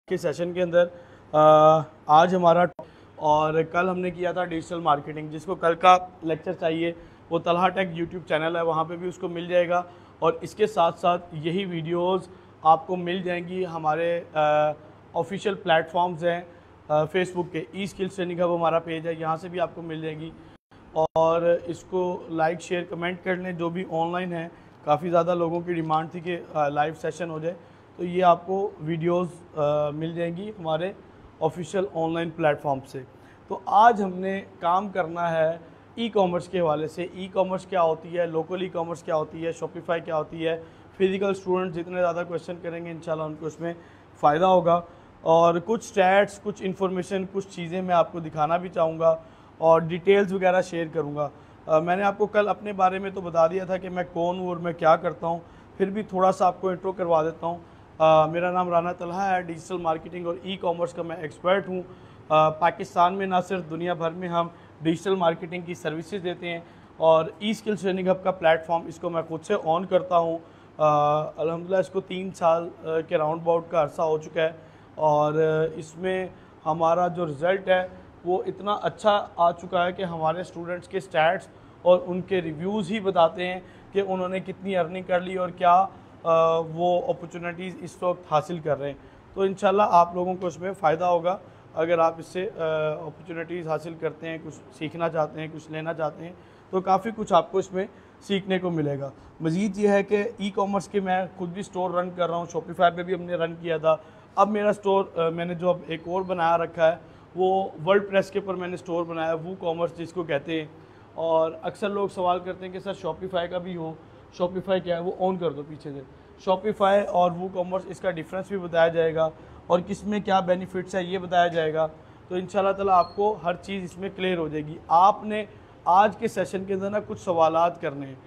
के सेशन के अंदर आज हमारा और कल हमने किया था डिजिटल मार्केटिंग। जिसको कल का लेक्चर चाहिए वो तलहा टेक यूट्यूब चैनल है, वहाँ पे भी उसको मिल जाएगा। और इसके साथ साथ यही वीडियोस आपको मिल जाएंगी हमारे ऑफिशियल प्लेटफॉर्म्स हैं, फेसबुक के ई स्किल्स ट्रेनिंग हब हमारा पेज है, यहाँ से भी आपको मिल जाएंगी। और इसको लाइक शेयर कमेंट कर लें। जो भी ऑनलाइन है, काफ़ी ज़्यादा लोगों की डिमांड थी कि लाइव सेशन हो जाए, तो ये आपको वीडियोस मिल जाएंगी हमारे ऑफिशियल ऑनलाइन प्लेटफॉर्म से। तो आज हमने काम करना है ई कॉमर्स के हवाले से। ई कॉमर्स क्या होती है, लोकल ई कॉमर्स क्या होती है, शॉपिफाई क्या होती है। फिजिकल स्टूडेंट जितने ज़्यादा क्वेश्चन करेंगे इंशाल्लाह उनको उसमें फ़ायदा होगा। और कुछ स्टैट्स, कुछ इन्फॉर्मेशन, कुछ चीज़ें मैं आपको दिखाना भी चाहूँगा और डिटेल्स वगैरह शेयर करूँगा। मैंने आपको कल अपने बारे में तो बता दिया था कि मैं कौन हूँ और मैं क्या करता हूँ, फिर भी थोड़ा सा आपको इंट्रो करवा देता हूँ। मेरा नाम राना तलहा है, डिजिटल मार्केटिंग और ई कॉमर्स का मैं एक्सपर्ट हूँ। पाकिस्तान में ना सिर्फ दुनिया भर में हम डिजिटल मार्केटिंग की सर्विसेज देते हैं। और ई स्किल्स ट्रेनिंग हब का प्लेटफॉर्म इसको मैं खुद से ऑन करता हूँ। अल्हम्दुलिल्लाह इसको 3 साल के राउंड अबाउट का अरसा हो चुका है। और इसमें हमारा जो रिज़ल्ट है वो इतना अच्छा आ चुका है कि हमारे स्टूडेंट्स के स्टैट्स और उनके रिव्यूज़ ही बताते हैं कि उन्होंने कितनी अर्निंग कर ली और क्या वो अपॉर्चुनिटीज़ इस वक्त हासिल कर रहे हैं। तो इंशाल्लाह आप लोगों को इसमें फ़ायदा होगा अगर आप इससे अपॉर्चुनिटीज़ हासिल करते हैं, कुछ सीखना चाहते हैं, कुछ लेना चाहते हैं, तो काफ़ी कुछ आपको इसमें सीखने को मिलेगा। मज़ीद ये है कि ई कॉमर्स के मैं खुद भी स्टोर रन कर रहा हूँ। शॉपिफाई पे भी हमने रन किया था। अब मेरा स्टोर मैंने जो अब एक और बनाया रखा है वो वर्ल्ड प्रेस के ऊपर मैंने स्टोर बनाया, वो कॉमर्स जिसको कहते हैं। और अक्सर लोग सवाल करते हैं कि सर शॉपिफाई का भी हो, शॉपिफाई क्या है, वो ऑन कर दो पीछे से। शॉपिफाई और वो कॉमर्स, इसका डिफरेंस भी बताया जाएगा और किस में क्या बेनिफिट्स है ये बताया जाएगा। तो इंशाल्लाह ताला आपको हर चीज़ इसमें क्लियर हो जाएगी। आपने आज के सेशन के अंदर ना कुछ सवालात करने हैं,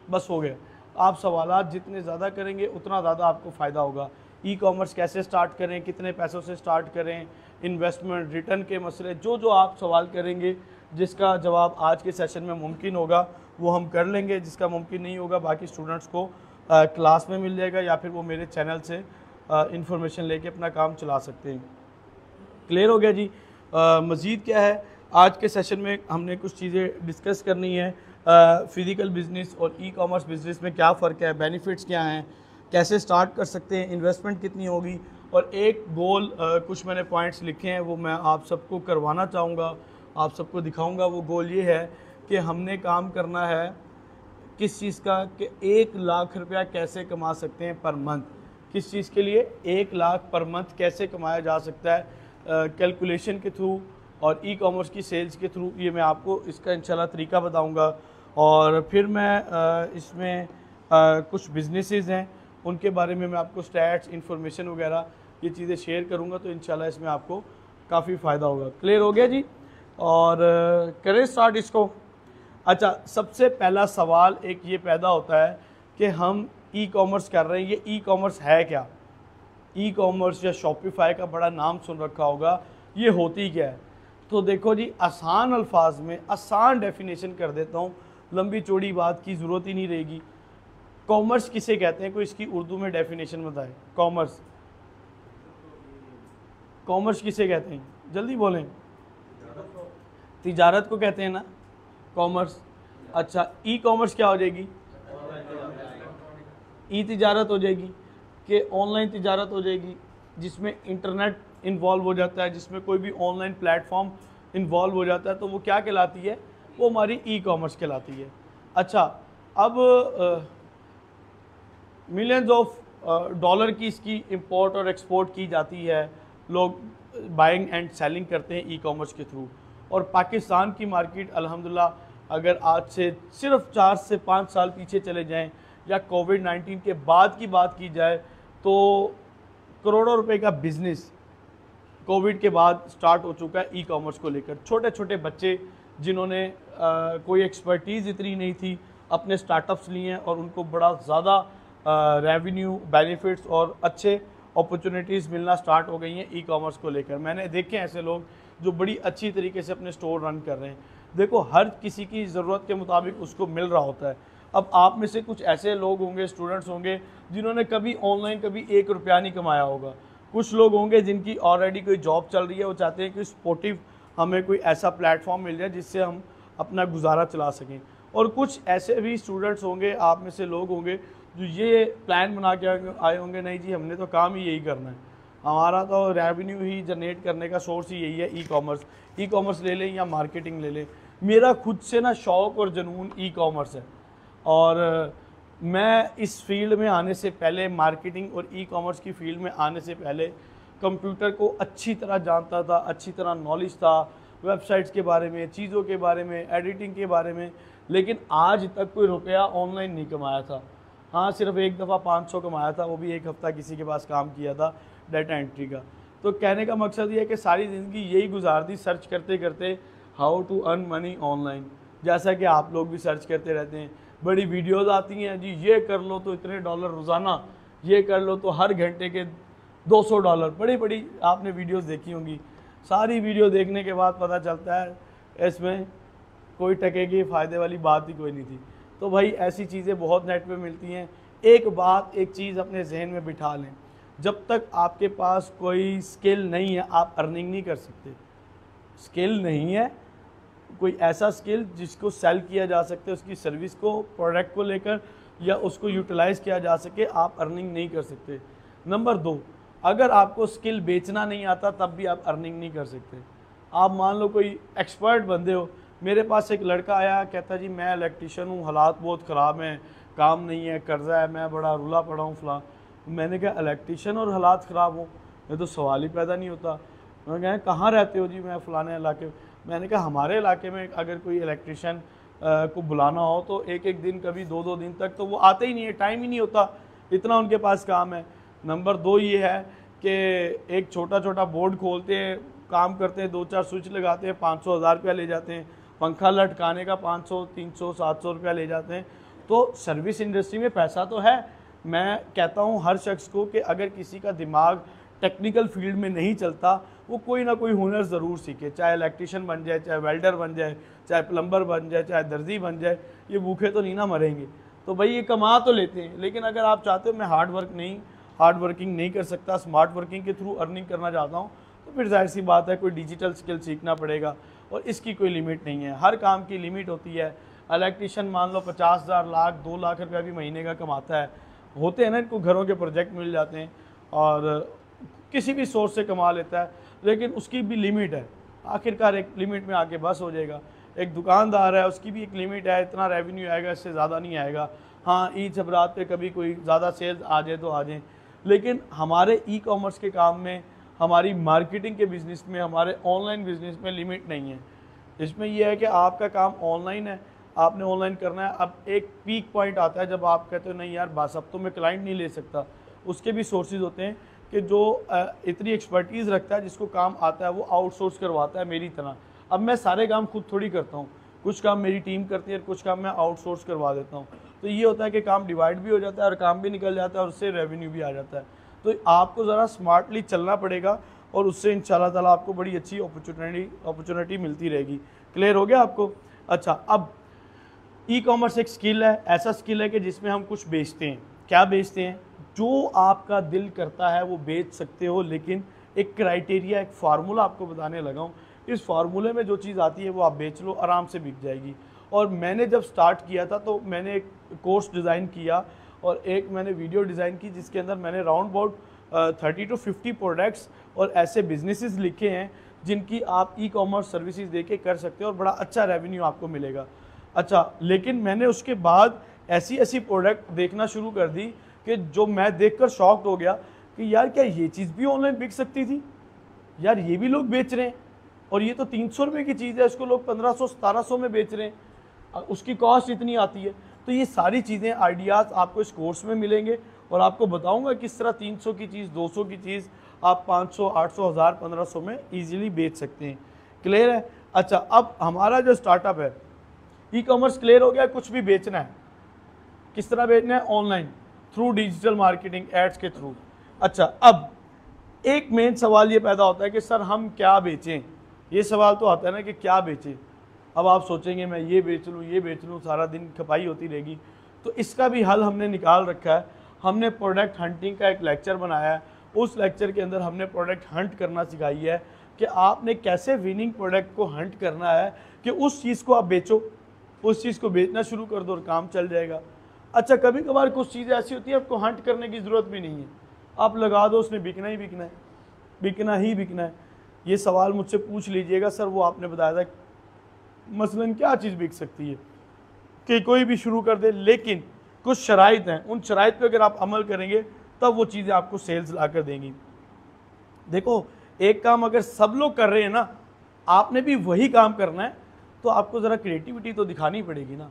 बस हो गए। आप सवालात जितने ज़्यादा करेंगे उतना ज़्यादा आपको फ़ायदा होगा। ई कॉमर्स कैसे स्टार्ट करें, कितने पैसों से स्टार्ट करें, इन्वेस्टमेंट, रिटर्न के मसले, जो जो आप सवाल करेंगे जिसका जवाब आज के सेशन में मुमकिन होगा वो हम कर लेंगे। जिसका मुमकिन नहीं होगा बाकी स्टूडेंट्स को क्लास में मिल जाएगा या फिर वो मेरे चैनल से इंफॉर्मेशन लेके अपना काम चला सकते हैं। क्लियर हो गया जी। मज़ीद क्या है, आज के सेशन में हमने कुछ चीज़ें डिस्कस करनी है। फ़िज़िकल बिज़नेस और ई कॉमर्स बिज़नेस में क्या फ़र्क है, बेनिफिट्स क्या हैं, कैसे स्टार्ट कर सकते हैं, इन्वेस्टमेंट कितनी होगी। और एक गोल, कुछ मैंने पॉइंट्स लिखे हैं वो मैं आप सबको करवाना चाहूँगा, आप सबको दिखाऊँगा। वो गोल ये है कि हमने काम करना है किस चीज़ का, कि 1 लाख रुपया कैसे कमा सकते हैं पर मंथ। किस चीज़ के लिए 1 लाख पर मंथ कैसे कमाया जा सकता है, कैलकुलेशन के थ्रू और ई कॉमर्स की सेल्स के थ्रू। ये मैं आपको इसका इंशाल्लाह तरीका बताऊंगा। और फिर मैं इसमें कुछ बिजनेसेस हैं उनके बारे में मैं आपको स्टैट्स, इंफॉर्मेशन वगैरह ये चीज़ें शेयर करूंगा। तो इंशाल्लाह इसमें आपको काफ़ी फ़ायदा होगा। क्लियर हो गया जी। और करें स्टार्ट इसको। अच्छा, सबसे पहला सवाल एक ये पैदा होता है कि हम ई कॉमर्स कर रहे हैं, ये ई कॉमर्स है क्या। ई कॉमर्स या शॉपिफाई का बड़ा नाम सुन रखा होगा, ये होती क्या है। तो देखो जी, आसान अल्फाज में आसान डेफिनेशन कर देता हूँ, लंबी चौड़ी बात की ज़रूरत ही नहीं रहेगी। कॉमर्स किसे कहते हैं, कोई इसकी उर्दू में डेफिनेशन बताए। कॉमर्स, कॉमर्स किसे कहते हैं, जल्दी बोलें। तिजारत को कहते हैं ना कॉमर्स। अच्छा, ई कॉमर्स क्या हो जाएगी, ई तिजारत हो जाएगी, कि ऑनलाइन तिजारत हो जाएगी जिसमें इंटरनेट इन्वॉल्व हो जाता है, जिसमें कोई भी ऑनलाइन प्लेटफॉर्म इन्वॉल्व हो जाता है, तो वो क्या कहलाती है, वो हमारी ई कॉमर्स कहलाती है। अच्छा, अब मिलियंस ऑफ डॉलर की इसकी इंपोर्ट और एक्सपोर्ट की जाती है, लोग बाइंग एंड सेलिंग करते हैं ई कॉमर्स के थ्रू। और पाकिस्तान की मार्केट अल्हम्दुलिल्लाह, अगर आज से सिर्फ 4 से 5 साल पीछे चले जाएं या कोविड-19 के बाद की बात की जाए तो करोड़ों रुपए का बिज़नेस कोविड के बाद स्टार्ट हो चुका है ई कॉमर्स को लेकर। छोटे छोटे बच्चे जिन्होंने कोई एक्सपर्टीज़ इतनी नहीं थी, अपने स्टार्टअप्स लिए हैं और उनको बड़ा ज़्यादा रेवेन्यू, बेनिफिट्स और अच्छे अपॉर्चुनिटीज़ मिलना स्टार्ट हो गई हैं ई कॉमर्स को लेकर। मैंने देखे ऐसे लोग जो बड़ी अच्छी तरीके से अपने स्टोर रन कर रहे हैं। देखो, हर किसी की ज़रूरत के मुताबिक उसको मिल रहा होता है। अब आप में से कुछ ऐसे लोग होंगे, स्टूडेंट्स होंगे जिन्होंने कभी ऑनलाइन कभी 1 रुपया नहीं कमाया होगा, कुछ लोग होंगे जिनकी ऑलरेडी कोई जॉब चल रही है, वो चाहते हैं कि सपोर्टिव हमें कोई ऐसा प्लेटफॉर्म मिल जाए जिससे हम अपना गुजारा चला सकें। और कुछ ऐसे भी स्टूडेंट्स होंगे, आप में से लोग होंगे जो ये प्लान बना के आए होंगे, नहीं जी हमने तो काम ही यही करना है, हमारा तो रेवेन्यू ही जनरेट करने का सोर्स ही यही है ई कॉमर्स ले लें या मार्केटिंग ले लें। मेरा खुद से ना शौक़ और जुनून ई कॉमर्स है, और मैं इस फील्ड में आने से पहले, मार्केटिंग और ई कॉमर्स की फील्ड में आने से पहले कंप्यूटर को अच्छी तरह जानता था, अच्छी तरह नॉलेज था वेबसाइट्स के बारे में, चीज़ों के बारे में, एडिटिंग के बारे में, लेकिन आज तक कोई रुपया ऑनलाइन नहीं कमाया था। हाँ, सिर्फ एक दफ़ा 500 कमाया था, वो भी एक हफ़्ता किसी के पास काम किया था डाटा एंट्री का। तो कहने का मकसद ये है कि सारी ज़िंदगी यही गुजार दी सर्च करते करते how to earn money online, जैसा कि आप लोग भी सर्च करते रहते हैं। बड़ी वीडियोज़ आती हैं जी, ये कर लो तो इतने डॉलर रोज़ाना, ये कर लो तो हर घंटे के $200, बड़ी बड़ी आपने वीडियोज़ देखी होंगी। सारी वीडियो देखने के बाद पता चलता है इसमें कोई टके की फ़ायदे वाली बात ही कोई नहीं थी। तो भाई ऐसी चीज़ें बहुत नेट पे मिलती हैं। एक चीज़ अपने जहन में बिठा लें, जब तक आपके पास कोई स्किल नहीं है आप अर्निंग नहीं कर सकते। स्किल नहीं है कोई ऐसा स्किल जिसको सेल किया जा सकते, उसकी सर्विस को, प्रोडक्ट को लेकर या उसको यूटिलाइज़ किया जा सके, आप अर्निंग नहीं कर सकते। नंबर 2, अगर आपको स्किल बेचना नहीं आता तब भी आप अर्निंग नहीं कर सकते। आप मान लो कोई एक्सपर्ट बंदे हो, मेरे पास एक लड़का आया, कहता जी मैं इलेक्ट्रीशियन हूँ, हालात बहुत ख़राब हैं, काम नहीं है, कर्जा है, मैं बड़ा रुला पड़ा हूँ फलां। मैंने कहा इलेक्ट्रीशियन और हालात ख़राब हो, ये तो सवाल ही पैदा नहीं होता। मैंने कहा कहाँ रहते हो जी? मैं फ़लाने इलाके। मैंने कहा हमारे इलाके में अगर कोई इलेक्ट्रीशियन को बुलाना हो तो एक एक दिन, कभी 2-2 दिन तक तो वो आते ही नहीं है, टाइम ही नहीं होता, इतना उनके पास काम है। नंबर 2 ये है कि एक छोटा छोटा बोर्ड खोलते हैं, काम करते हैं, 2-4 स्विच लगाते हैं, 500-1000 रुपया ले जाते हैं, पंखा लटकाने का 500, 300, 700 रुपया ले जाते हैं। तो सर्विस इंडस्ट्री में पैसा तो है। मैं कहता हूँ हर शख्स को कि अगर किसी का दिमाग टेक्निकल फील्ड में नहीं चलता, वो कोई ना कोई हुनर ज़रूर सीखे, चाहे इलेक्ट्रीशियन बन जाए, चाहे वेल्डर बन जाए, चाहे प्लम्बर बन जाए, चाहे दर्जी बन जाए, ये भूखे तो नहीं ना मरेंगे। तो भाई ये कमा तो लेते हैं, लेकिन अगर आप चाहते हो मैं हार्ड वर्किंग नहीं कर सकता, स्मार्ट वर्किंग के थ्रू अर्निंग करना चाहता हूँ, तो फिर जाहिर सी बात है कोई डिजिटल स्किल सीखना पड़ेगा। और इसकी कोई लिमिट नहीं है, हर काम की लिमिट होती है। इलेक्ट्रीशियन मान लो 50,000, लाख, 2 लाख रुपया भी महीने का कमाता है, होते हैं ना, इनको घरों के प्रोजेक्ट मिल जाते हैं और किसी भी सोर्स से कमा लेता है, लेकिन उसकी भी लिमिट है। आखिरकार एक लिमिट में आके बस हो जाएगा। एक दुकानदार है, उसकी भी एक लिमिट है, इतना रेवेन्यू आएगा, इससे ज़्यादा नहीं आएगा। हाँ, ईद जबरात पे कभी कोई ज़्यादा सेल्स आ जाए तो आ जाए, लेकिन हमारे ई कॉमर्स के काम में, हमारी मार्केटिंग के बिज़नेस में, हमारे ऑनलाइन बिज़नेस में लिमिट नहीं है। इसमें यह है कि आपका काम ऑनलाइन है, आपने ऑनलाइन करना है। अब एक पीक पॉइंट आता है जब आप कहते हो नहीं यार बस अब तो मैं क्लाइंट नहीं ले सकता। उसके भी सोर्सेज होते हैं कि जो इतनी एक्सपर्टीज़ रखता है, जिसको काम आता है, वो आउटसोर्स करवाता है मेरी तरह। अब मैं सारे काम खुद थोड़ी करता हूँ, कुछ काम मेरी टीम करती है, कुछ काम मैं आउटसोर्स करवा देता हूँ। तो ये होता है कि काम डिवाइड भी हो जाता है और काम भी निकल जाता है और उससे रेवेन्यू भी आ जाता है। तो आपको ज़रा स्मार्टली चलना पड़ेगा और उससे इंशाल्लाह ताला आपको बड़ी अच्छी अपॉर्चुनिटी मिलती रहेगी। क्लियर हो गया आपको? अच्छा, अब ई कॉमर्स एक स्किल है, ऐसा स्किल है कि जिसमें हम कुछ बेचते हैं। क्या बेचते हैं? जो आपका दिल करता है वो बेच सकते हो, लेकिन एक क्राइटेरिया, एक फार्मूला आपको बताने लगा हूँ। इस फार्मूले में जो चीज़ आती है वो आप बेच लो, आराम से बिक जाएगी। और मैंने जब स्टार्ट किया था तो मैंने एक कोर्स डिज़ाइन किया और एक मैंने वीडियो डिज़ाइन की जिसके अंदर मैंने राउंड अबाउट 30 to 50 प्रोडक्ट्स और ऐसे बिजनेसेस लिखे हैं जिनकी आप ई कॉमर्स सर्विसेज देके कर सकते हो और बड़ा अच्छा रेवेन्यू आपको मिलेगा। अच्छा, लेकिन मैंने उसके बाद ऐसी प्रोडक्ट देखना शुरू कर दी कि जो मैं देखकर शॉक्ड हो गया कि यार क्या ये चीज़ भी ऑनलाइन बिक सकती थी, यार ये भी लोग बेच रहे हैं और ये तो 300 रुपये की चीज़ है, इसको लोग 1500-1700 में बेच रहे हैं, उसकी कॉस्ट इतनी आती है। तो ये सारी चीज़ें, आइडियाज़ आपको इस कोर्स में मिलेंगे और आपको बताऊंगा किस तरह 300 की चीज़, 200 की चीज़ आप 500, 800, 1000, 1500 में ईजिली बेच सकते हैं। क्लियर है? अच्छा, अब हमारा जो स्टार्टअप है ई कॉमर्स क्लियर हो गया, कुछ भी बेचना है, किस तरह बेचना है? Online, through digital marketing, ads के थ्रू। अच्छा, अब एक मेन सवाल ये पैदा होता है कि सर हम क्या बेचें? ये सवाल तो आता है ना कि क्या बेचें। अब आप सोचेंगे मैं ये बेच लूँ, सारा दिन खपाई होती रहेगी। तो इसका भी हल हमने निकाल रखा है। हमने प्रोडक्ट हंटिंग का एक लेक्चर बनाया है, उस लेक्चर के अंदर हमने प्रोडक्ट हंट करना सिखाई है कि आपने कैसे विनिंग प्रोडक्ट को हंट करना है कि उस चीज़ को आप बेचो, उस चीज़ को बेचना शुरू कर दो और काम चल जाएगा। अच्छा, कभी कभार कुछ चीज़ें ऐसी होती है आपको हंट करने की ज़रूरत भी नहीं है, आप लगा दो, उसने बिकना ही बिकना है, बिकना ही बिकना है। ये सवाल मुझसे पूछ लीजिएगा, सर वो आपने बताया था मसलन क्या चीज़ बिक सकती है कि कोई भी शुरू कर दे, लेकिन कुछ शराइत हैं, उन शराइत पे अगर आप अमल करेंगे तब वो चीज़ें आपको सेल्स ला कर देंगी। देखो, एक काम अगर सब लोग कर रहे हैं ना, आपने भी वही काम करना है, तो आपको ज़रा क्रिएटिविटी तो दिखानी पड़ेगी ना,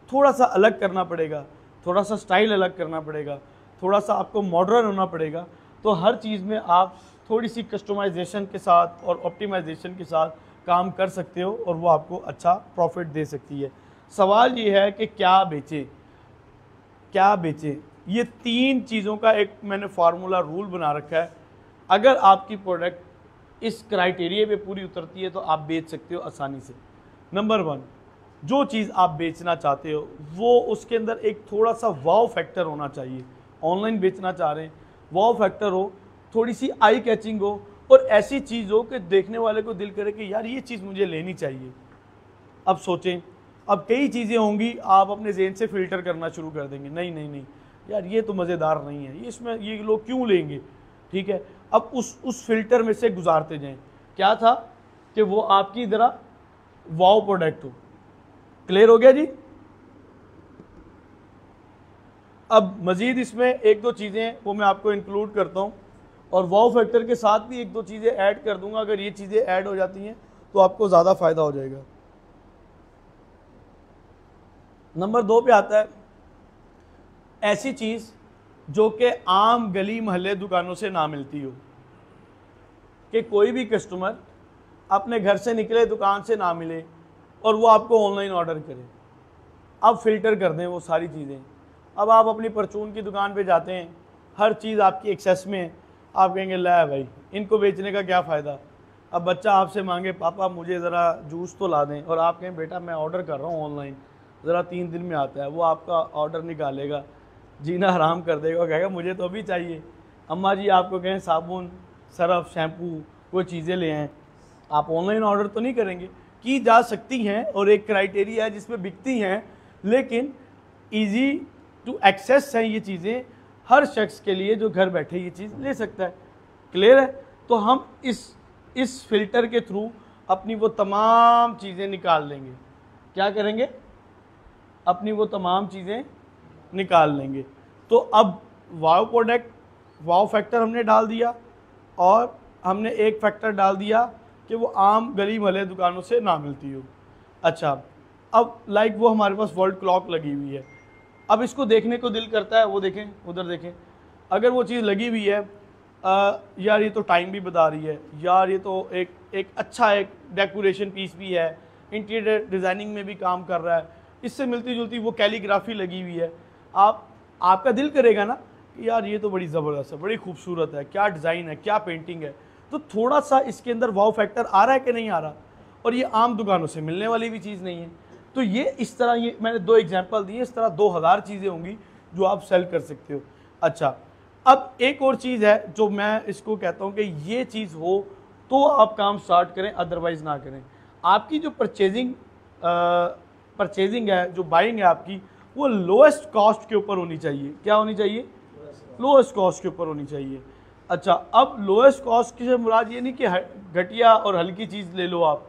थोड़ा सा अलग करना पड़ेगा, थोड़ा सा स्टाइल अलग करना पड़ेगा, थोड़ा सा आपको मॉडर्न होना पड़ेगा। तो हर चीज़ में आप थोड़ी सी कस्टमाइजेशन के साथ और ऑप्टिमाइजेशन के साथ काम कर सकते हो और वो आपको अच्छा प्रॉफिट दे सकती है। सवाल ये है कि क्या बेचें, क्या बेचें। ये 3 चीज़ों का एक मैंने फार्मूला रूल बना रखा है। अगर आपकी प्रोडक्ट इस क्राइटेरिया पे पूरी उतरती है तो आप बेच सकते हो आसानी से। नंबर 1, जो चीज़ आप बेचना चाहते हो वो उसके अंदर एक थोड़ा सा वाव फैक्टर होना चाहिए। ऑनलाइन बेचना चाह रहे हैं, वाव फैक्टर हो, थोड़ी सी आई कैचिंग हो और ऐसी चीज़ हो कि देखने वाले को दिल करे कि यार ये चीज़ मुझे लेनी चाहिए। अब सोचें, अब कई चीज़ें होंगी, आप अपने ज़हन से फ़िल्टर करना शुरू कर देंगे, नहीं नहीं नहीं यार ये तो मज़ेदार नहीं है, ये इसमें ये लोग क्यों लेंगे, ठीक है। अब उस फिल्टर में से गुजारते जाएं। क्या था कि वो आपकी तरह वाव प्रोडक्ट हो। क्लियर हो गया जी। अब मज़ीद इसमें 1-2 चीज़ें वो मैं आपको इंक्लूड करता हूँ और वाव फैक्टर के साथ भी 1-2 चीज़ें ऐड कर दूंगा। अगर ये चीज़ें ऐड हो जाती हैं तो आपको ज़्यादा फ़ायदा हो जाएगा। नंबर 2 पे आता है ऐसी चीज़ जो कि आम गली महल्ले दुकानों से ना मिलती हो, कि कोई भी कस्टमर अपने घर से निकले दुकान से ना मिले और वो आपको ऑनलाइन ऑर्डर करे। अब फ़िल्टर कर दें वो सारी चीज़ें। अब आप अपनी परचून की दुकान पे जाते हैं, हर चीज़ आपकी एक्सेस में है, आप कहेंगे ला भाई इनको बेचने का क्या फ़ायदा। अब बच्चा आपसे मांगे पापा मुझे ज़रा जूस तो ला दें, और आप कहें बेटा मैं ऑर्डर कर रहा हूँ ऑनलाइन, ज़रा 3 दिन में आता है। वो आपका ऑर्डर निकालेगा, जीना हराम कर देगा, कहेगा मुझे तो अभी चाहिए। अम्मा जी आपको कहें साबुन, सरफ, शैम्पू, कोई चीज़ें ले आएँ, आप ऑनलाइन ऑर्डर तो नहीं करेंगे। की जा सकती हैं और एक क्राइटेरिया है जिसमें बिकती हैं, लेकिन ईजी टू एक्सेस हैं ये चीज़ें, हर शख्स के लिए जो घर बैठे ये चीज़ ले सकता है। क्लियर है। तो हम इस फिल्टर के थ्रू अपनी वो तमाम चीज़ें निकाल लेंगे। क्या करेंगे? अपनी वो तमाम चीज़ें निकाल लेंगे। तो अब वाव प्रोडक्ट, वाव फैक्टर हमने डाल दिया और हमने एक फैक्टर डाल दिया कि वो आम गली महल्ले दुकानों से ना मिलती हो। अच्छा, अब लाइक वो हमारे पास वर्ल्ड क्लॉक लगी हुई है। अब इसको देखने को दिल करता है, वो देखें, उधर देखें, अगर वो चीज़ लगी हुई है, यार ये तो टाइम भी बता रही है, यार ये तो एक अच्छा एक डेकोरेशन पीस भी है, इंटीरियर डिज़ाइनिंग में भी काम कर रहा है, इससे मिलती जुलती वो कैलीग्राफी लगी हुई है, आपका दिल करेगा ना कि यार ये तो बड़ी ज़बरदस्त है, बड़ी खूबसूरत है, क्या डिज़ाइन है, क्या पेंटिंग है। तो थोड़ा सा इसके अंदर वाव फैक्टर आ रहा है कि नहीं आ रहा, और ये आम दुकानों से मिलने वाली भी चीज़ नहीं है। तो ये इस तरह, ये मैंने 2 एग्जांपल दिए, इस तरह 2000 चीज़ें होंगी जो आप सेल कर सकते हो। अच्छा, अब एक और चीज़ है जो मैं इसको कहता हूँ कि ये चीज़ हो तो आप काम स्टार्ट करें, अदरवाइज़ ना करें। आपकी जो परचेजिंग है, जो बाइंग है आपकी, वो लोएस्ट कॉस्ट के ऊपर होनी चाहिए। क्या होनी चाहिए? लोएस्ट कॉस्ट के ऊपर होनी चाहिए। अच्छा, अब लोएस्ट कॉस्ट से मुराद ये नहीं कि घटिया और हल्की चीज़ ले लो, आप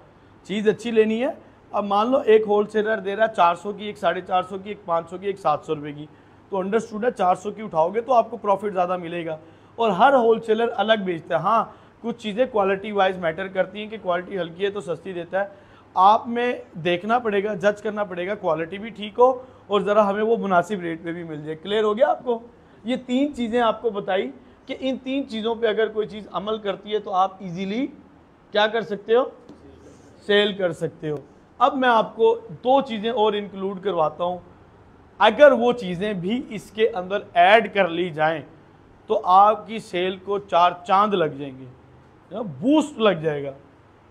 चीज़ अच्छी लेनी है। अब मान लो एक होलसेलर दे रहा है 400 की, एक 450 की, एक 500 की, एक 700 रुपये की, तो अंडरस्टूड है 400 की उठाओगे तो आपको प्रॉफिट ज़्यादा मिलेगा। और हर होलसेलर अलग बेचता है। हाँ, कुछ चीज़ें क्वालिटी वाइज मैटर करती हैं कि क्वालिटी हल्की है तो सस्ती देता है। आप में देखना पड़ेगा, जज करना पड़ेगा, क्वालिटी भी ठीक हो और ज़रा हमें वो मुनासिब रेट पे भी मिल जाए। क्लियर हो गया आपको? ये 3 चीज़ें आपको बताई कि इन 3 चीज़ों पे अगर कोई चीज़ अमल करती है तो आप इजीली क्या कर सकते हो? सेल कर सकते हो। अब मैं आपको 2 चीज़ें और इंक्लूड करवाता हूँ। अगर वो चीज़ें भी इसके अंदर ऐड कर ली जाएं तो आपकी सेल को 4 चांद लग जाएंगे, बूस्ट लग जाएगा।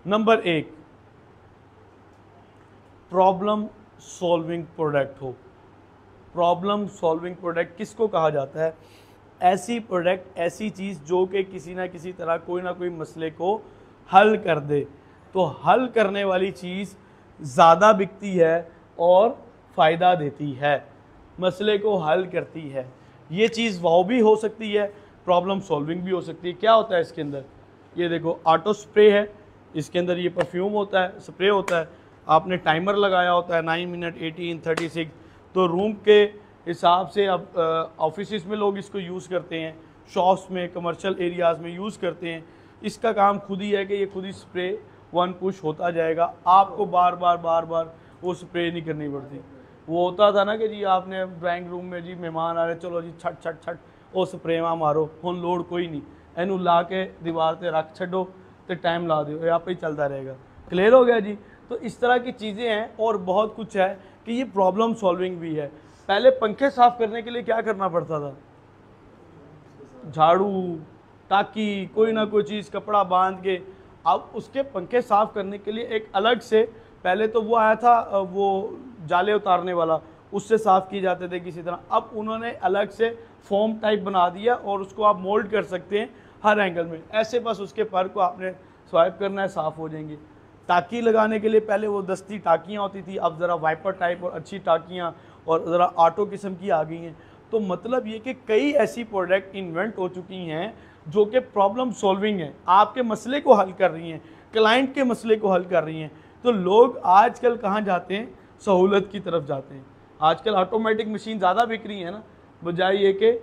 नंबर 1, प्रॉब्लम सॉल्विंग प्रोडक्ट हो। प्रॉब्लम सॉल्विंग प्रोडक्ट किसको कहा जाता है? ऐसी प्रोडक्ट, ऐसी चीज़ जो कि किसी ना किसी तरह कोई ना कोई मसले को हल कर दे। तो हल करने वाली चीज़ ज़्यादा बिकती है और फ़ायदा देती है, मसले को हल करती है। ये चीज़ वाव भी हो सकती है, प्रॉब्लम सॉल्विंग भी हो सकती है। क्या होता है इसके अंदर, ये देखो ऑटो स्प्रे है, इसके अंदर ये परफ्यूम होता है, स्प्रे होता है, आपने टाइमर लगाया होता है 9 मिनट 18 36, तो रूम के हिसाब से अब ऑफिस में लोग इसको यूज़ करते हैं, शॉप्स में, कमर्शियल एरियाज़ में यूज़ करते हैं। इसका काम खुद ही है कि ये खुद ही स्प्रे वन पुश होता जाएगा, आपको बार बार वो स्प्रे नहीं करनी पड़ती। वो होता था ना कि जी आपने ड्राइंग रूम में जी मेहमान आ रहे, चलो जी छट छट छट वो स्प्रे में मारो, हुन लोड कोई नहीं, एनू ला के दीवार से रख छो तो टाइम ला दो, यहाँ पे ही चलता रहेगा। क्लियर हो गया जी। तो इस तरह की चीज़ें हैं और बहुत कुछ है कि ये प्रॉब्लम सॉल्विंग भी है। पहले पंखे साफ़ करने के लिए क्या करना पड़ता था, झाड़ू, टाकी, कोई ना कोई चीज़ कपड़ा बांध के। अब उसके पंखे साफ़ करने के लिए एक अलग से, पहले तो वो आया था वो जाले उतारने वाला, उससे साफ़ किए जाते थे किसी तरह। अब उन्होंने अलग से फोम टाइप बना दिया और उसको आप मोल्ड कर सकते हैं हर एंगल में, ऐसे बस उसके पर को आपने स्वाइप करना है, साफ़ हो जाएंगे। टाकी लगाने के लिए पहले वो दस्ती टाकियाँ होती थी, अब ज़रा वाइपर टाइप और अच्छी टाकियाँ और ज़रा ऑटो किस्म की आ गई हैं। तो मतलब ये कि कई ऐसी प्रोडक्ट इन्वेंट हो चुकी हैं जो कि प्रॉब्लम सॉल्विंग है, आपके मसले को हल कर रही हैं, क्लाइंट के मसले को हल कर रही हैं। तो लोग आजकल कहाँ जाते हैं, सहूलत की तरफ जाते हैं। आजकल ऑटोमेटिक मशीन ज़्यादा बिक रही है ना, बजाय ये कि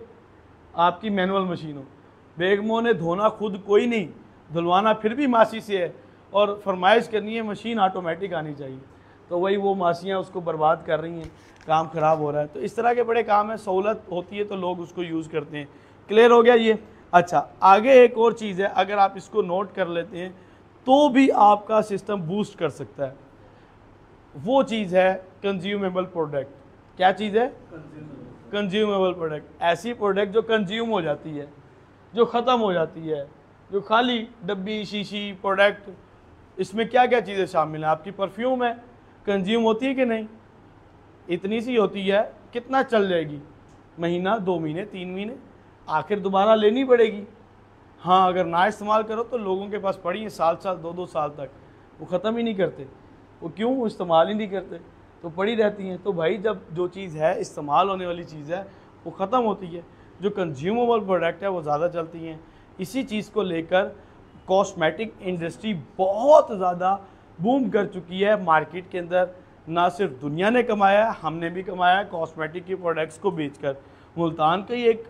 आपकी मैनुअल मशीन हो। बेगमों ने धोना खुद कोई नहीं, धुलवाना फिर भी मासी से है, और फरमाइश करनी है मशीन ऑटोमेटिक आनी चाहिए। तो वही वो मासियाँ उसको बर्बाद कर रही हैं, काम ख़राब हो रहा है। तो इस तरह के बड़े काम है, सहूलत होती है तो लोग उसको यूज़ करते हैं। क्लियर हो गया ये। अच्छा, आगे एक और चीज़ है, अगर आप इसको नोट कर लेते हैं तो भी आपका सिस्टम बूस्ट कर सकता है। वो चीज़ है कंज्यूमेबल प्रोडक्ट। क्या चीज़ है? Consumable product. ऐसी प्रोडक्ट जो कंज्यूम हो जाती है, जो ख़त्म हो जाती है, जो खाली डब्बी शीशी प्रोडक्ट। इसमें क्या क्या चीज़ें शामिल हैं? आपकी परफ्यूम है, कंज्यूम होती है कि नहीं? इतनी सी होती है, कितना चल जाएगी, महीना, 2 महीने, 3 महीने, आखिर दोबारा लेनी पड़ेगी। हाँ, अगर ना इस्तेमाल करो तो लोगों के पास पड़ी है साल 2-2 साल तक, वो ख़त्म ही नहीं करते। वो क्यों? वो इस्तेमाल ही नहीं करते, तो पड़ी रहती हैं। तो भाई जब जो चीज़ है इस्तेमाल होने वाली चीज़ है वो ख़त्म होती है, जो कंज्यूमेबल प्रोडक्ट है वो ज़्यादा चलती हैं। इसी चीज़ को लेकर कॉस्मेटिक इंडस्ट्री बहुत ज़्यादा बूम कर चुकी है मार्केट के अंदर। ना सिर्फ दुनिया ने कमाया, हमने भी कमाया कॉस्मेटिक की प्रोडक्ट्स को बेचकर। मुल्तान के ही एक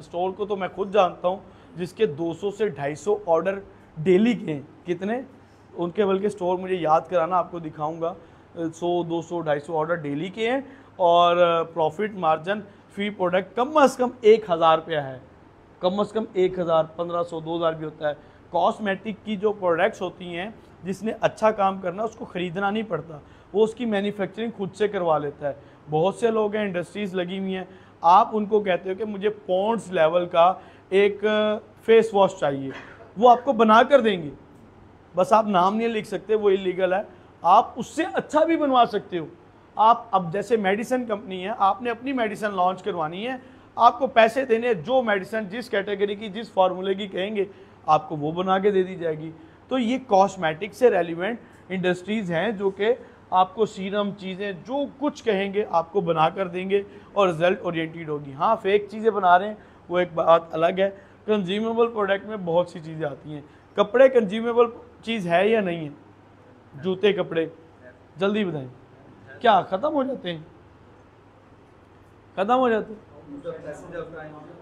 स्टोर को तो मैं खुद जानता हूँ जिसके 200 से 250 ऑर्डर डेली के हैं। कितने उनके, बल्कि स्टोर मुझे याद कराना, आपको दिखाऊंगा। 100, 200, 250 ऑर्डर डेली के हैं और प्रॉफिट मार्जिन फी प्रोडक्ट कम से कम 1000 रुपया है, कम से कम 1000, 1500, 2000 भी होता है। कॉस्मेटिक की जो प्रोडक्ट्स होती हैं, जिसने अच्छा काम करना उसको ख़रीदना नहीं पड़ता, वो उसकी मैन्युफैक्चरिंग खुद से करवा लेता है। बहुत से लोग हैं, इंडस्ट्रीज़ लगी हुई हैं, आप उनको कहते हो कि मुझे पॉन्ड्स लेवल का एक फेस वॉश चाहिए, वो आपको बना कर देंगे, बस आप नाम नहीं लिख सकते, वो इलीगल है। आप उससे अच्छा भी बनवा सकते हो। आप अब जैसे मेडिसिन कंपनी है, आपने अपनी मेडिसिन लॉन्च करवानी है, आपको पैसे देने, जो मेडिसिन जिस कैटेगरी की, जिस फार्मूले की कहेंगे आपको वो बना के दे दी जाएगी। तो ये कॉस्मेटिक से रेलिवेंट इंडस्ट्रीज़ हैं जो कि आपको सीरम चीज़ें जो कुछ कहेंगे आपको बना कर देंगे और रिजल्ट ओरिएंटेड होगी। हाँ, फेक चीज़ें बना रहे हैं वो एक बात अलग है। कंज्यूमेबल प्रोडक्ट में बहुत सी चीज़ें आती हैं। कपड़े कंज्यूमेबल चीज़ है या नहीं है? जूते, कपड़े, जल्दी बताएं, क्या ख़त्म हो जाते हैं? ख़त्म हो जाते हैं।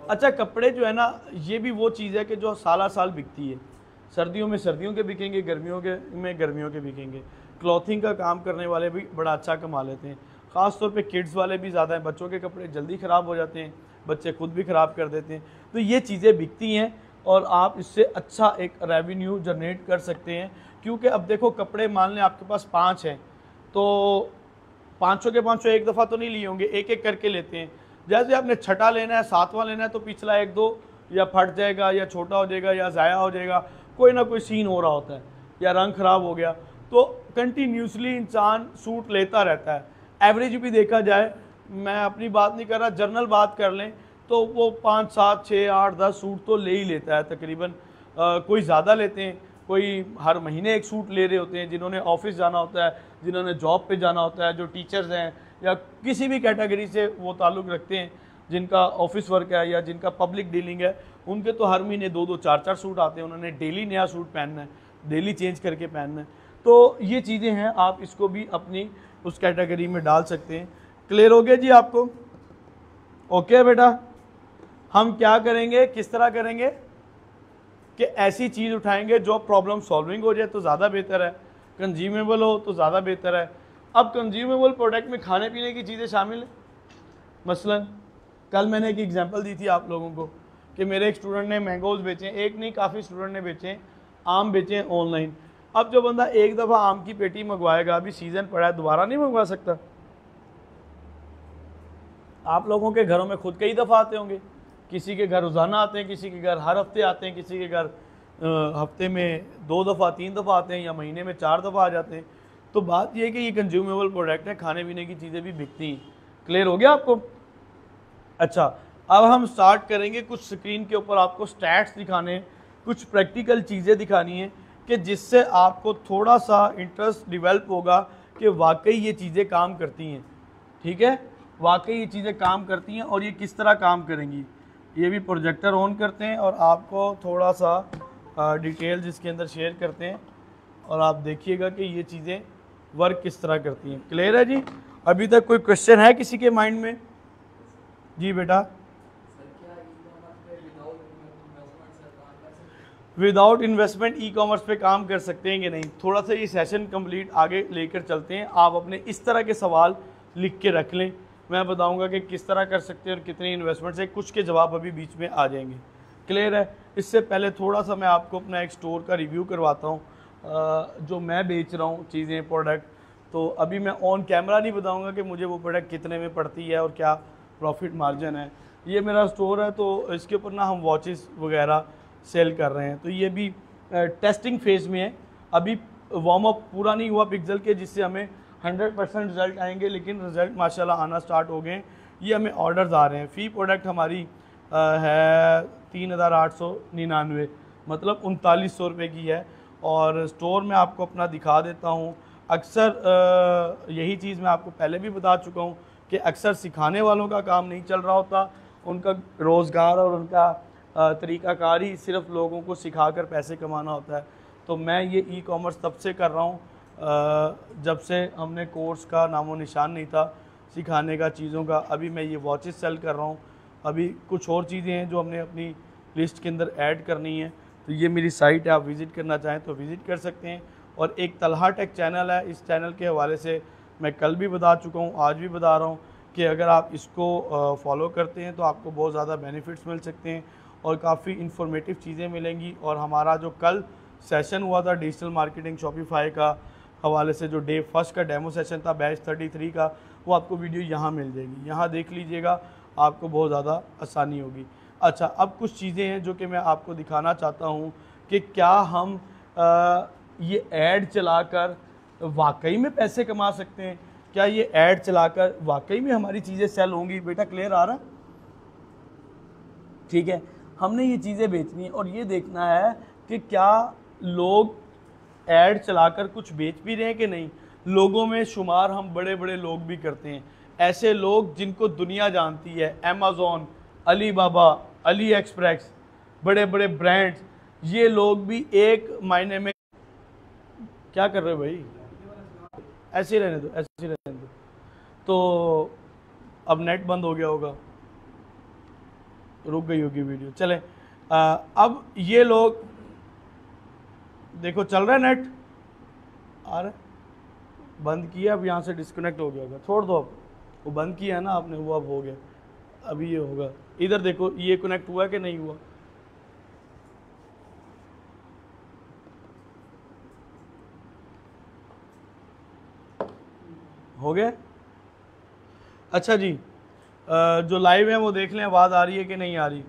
अच्छा, कपड़े जो है ना, ये भी वो चीज़ है कि जो साला साल बिकती है। सर्दियों में सर्दियों के बिकेंगे, गर्मियों के में गर्मियों के बिकेंगे। क्लॉथिंग का काम करने वाले भी बड़ा अच्छा कमा लेते हैं, ख़ास तौर पे किड्स वाले भी ज़्यादा हैं। बच्चों के कपड़े जल्दी ख़राब हो जाते हैं, बच्चे खुद भी ख़राब कर देते हैं। तो ये चीज़ें बिकती हैं और आप इससे अच्छा एक रेवेन्यू जनरेट कर सकते हैं। क्योंकि अब देखो, कपड़े मान लें आपके पास 5 हैं, तो 500 के 500 एक दफ़ा तो नहीं लिए होंगे, एक एक करके लेते हैं। जैसे आपने छठा लेना है, 7वां लेना है, तो पिछला 1-2 या फट जाएगा या छोटा हो जाएगा या ज़ाया हो जाएगा, कोई ना कोई सीन हो रहा होता है या रंग ख़राब हो गया। तो कंटिन्यूसली इंसान सूट लेता रहता है। एवरेज भी देखा जाए, मैं अपनी बात नहीं कर रहा, जर्नल बात कर लें तो वो 5, 7, 6, 8, 10 सूट तो ले ही लेता है तकरीबन। कोई ज़्यादा लेते हैं, कोई हर महीने एक सूट ले रहे होते हैं, जिन्होंने ऑफिस जाना होता है, जिन्होंने जॉब पे जाना होता है, जो टीचर्स हैं या किसी भी कैटेगरी से वो ताल्लुक़ रखते हैं, जिनका ऑफिस वर्क है या जिनका पब्लिक डीलिंग है, उनके तो हर महीने 2-2, 4-4 सूट आते हैं। उन्होंने डेली नया सूट पहनना है, डेली चेंज करके पहनना है। तो ये चीज़ें हैं, आप इसको भी अपनी उस कैटेगरी में डाल सकते हैं। क्लियर हो गया जी आपको? ओके बेटा, हम क्या करेंगे, किस तरह करेंगे कि ऐसी चीज़ उठाएंगे जो प्रॉब्लम सॉल्विंग हो जाए तो ज़्यादा बेहतर है, कंज्यूमेबल हो तो ज़्यादा बेहतर है। अब कंज्यूमेबल प्रोडक्ट में खाने पीने की चीज़ें शामिल हैं। मसलन कल मैंने एक एग्जांपल दी थी आप लोगों को कि मेरे एक स्टूडेंट ने मैंगोज़ बेचे, एक नहीं काफ़ी स्टूडेंट ने बेचे, आम बेचे ऑनलाइन। अब जो बंदा एक दफ़ा आम की पेटी मंगवाएगा, अभी सीज़न पड़ा है, दोबारा नहीं मंगवा सकता। आप लोगों के घरों में खुद कई दफ़ा आते होंगे, किसी के घर रोज़ाना आते हैं, किसी के घर हर हफ्ते आते हैं, किसी के घर हफ्ते में 2 दफ़ा 3 दफ़ा आते हैं या महीने में 4 दफ़ा आ जाते हैं। तो बात यह है कि ये कंज्यूमेबल प्रोडक्ट है, खाने पीने की चीज़ें भी बिकती हैं। क्लियर हो गया आपको? अच्छा, अब हम स्टार्ट करेंगे कुछ स्क्रीन के ऊपर आपको स्टैट्स दिखाने, कुछ प्रैक्टिकल चीज़ें दिखानी है कि जिससे आपको थोड़ा सा इंटरेस्ट डेवलप होगा कि वाकई ये चीज़ें काम करती हैं। ठीक है, वाकई ये चीज़ें काम करती हैं और ये किस तरह काम करेंगी। ये भी प्रोजेक्टर ऑन करते हैं और आपको थोड़ा सा डिटेल इसके अंदर शेयर करते हैं और आप देखिएगा कि ये चीज़ें वर्क किस तरह करती हैं। क्लियर है जी? अभी तक कोई क्वेश्चन है किसी के माइंड में? जी बेटा। विदाउट इन्वेस्टमेंट ई कॉमर्स पे काम कर सकते हैं कि नहीं? थोड़ा सा ये सेशन कंप्लीट आगे लेकर चलते हैं। आप अपने इस तरह के सवाल लिख के रख लें, मैं बताऊंगा कि किस तरह कर सकते हैं और कितनी इन्वेस्टमेंट से। कुछ के जवाब अभी बीच में आ जाएंगे। क्लियर है? इससे पहले थोड़ा सा मैं आपको अपना एक स्टोर का रिव्यू करवाता हूँ, जो मैं बेच रहा हूँ चीज़ें, प्रोडक्ट। तो अभी मैं ऑन कैमरा नहीं बताऊँगा कि मुझे वो प्रोडक्ट कितने में पड़ती है और क्या प्रॉफिट मार्जिन है। ये मेरा स्टोर है, तो इसके ऊपर ना हम वॉचेस वगैरह सेल कर रहे हैं। तो ये भी टेस्टिंग फेज़ में है, अभी वार्म अप पूरा नहीं हुआ पिक्सल के जिससे हमें 100% रिज़ल्ट आएंगे, लेकिन रिज़ल्ट माशाल्लाह आना स्टार्ट हो गए। ये हमें ऑर्डर्स आ रहे हैं। फ़ी प्रोडक्ट हमारी है 3899, मतलब 3900 रुपये की है। और स्टोर में आपको अपना दिखा देता हूँ। अक्सर यही चीज़ मैं आपको पहले भी बता चुका हूँ कि अक्सर सिखाने वालों का काम नहीं चल रहा होता, उनका रोज़गार और उनका तरीक़ाकार ही सिर्फ लोगों को सिखाकर पैसे कमाना होता है। तो मैं ये ई कॉमर्स तब से कर रहा हूँ जब से हमने कोर्स का नामो निशान नहीं था सिखाने का चीज़ों का। अभी मैं ये वॉचेस सेल कर रहा हूँ, अभी कुछ और चीज़ें हैं जो हमने अपनी लिस्ट के अंदर ऐड करनी है। तो ये मेरी साइट है, आप विज़िट करना चाहें तो विज़िट कर सकते हैं। और एक तलहा टेक चैनल है, इस चैनल के हवाले से मैं कल भी बता चुका हूँ, आज भी बता रहा हूँ कि अगर आप इसको फॉलो करते हैं तो आपको बहुत ज़्यादा बेनिफिट्स मिल सकते हैं और काफ़ी इंफॉर्मेटिव चीज़ें मिलेंगी। और हमारा जो कल सेशन हुआ था डिजिटल मार्केटिंग शॉपिफाई का हवाले से, जो डे फर्स्ट का डेमो सेशन था बैच 33 का, वो आपको वीडियो यहाँ मिल जाएगी, यहाँ देख लीजिएगा, आपको बहुत ज़्यादा आसानी होगी। अच्छा, अब कुछ चीज़ें हैं जो कि मैं आपको दिखाना चाहता हूँ कि क्या हम ये ऐड चलाकर वाकई में पैसे कमा सकते हैं, क्या ये ऐड चलाकर वाकई में हमारी चीज़ें सेल होंगी। बेटा क्लियर आ रहा? ठीक है, हमने ये चीज़ें बेचनी है और ये देखना है कि क्या लोग ऐड चलाकर कुछ बेच भी रहे हैं कि नहीं। लोगों में शुमार हम बड़े बड़े लोग भी करते हैं, ऐसे लोग जिनको दुनिया जानती है, अमेज़ॉन, अली बाबा, अली एक्सप्रेस, बड़े बड़े ब्रांड्स, ये लोग भी एक महीने में क्या कर रहे हो भाई, ऐसे ही रहने दो, ऐसे ही रहने दो। तो अब नेट बंद हो गया होगा, रुक गई होगी वीडियो। चले अब ये लोग देखो, चल रहा है नेट, आ रहा है, बंद किया, अब यहाँ से डिस्कनेक्ट हो गया होगा, छोड़ दो। अब वो बंद किया है ना आपने, वो अब हो गया, अभी ये होगा। इधर देखो, ये कनेक्ट हुआ कि नहीं हुआ, हो गया। अच्छा जी, जो लाइव है वो देख लें, आवाज़ आ रही है कि नहीं आ रही।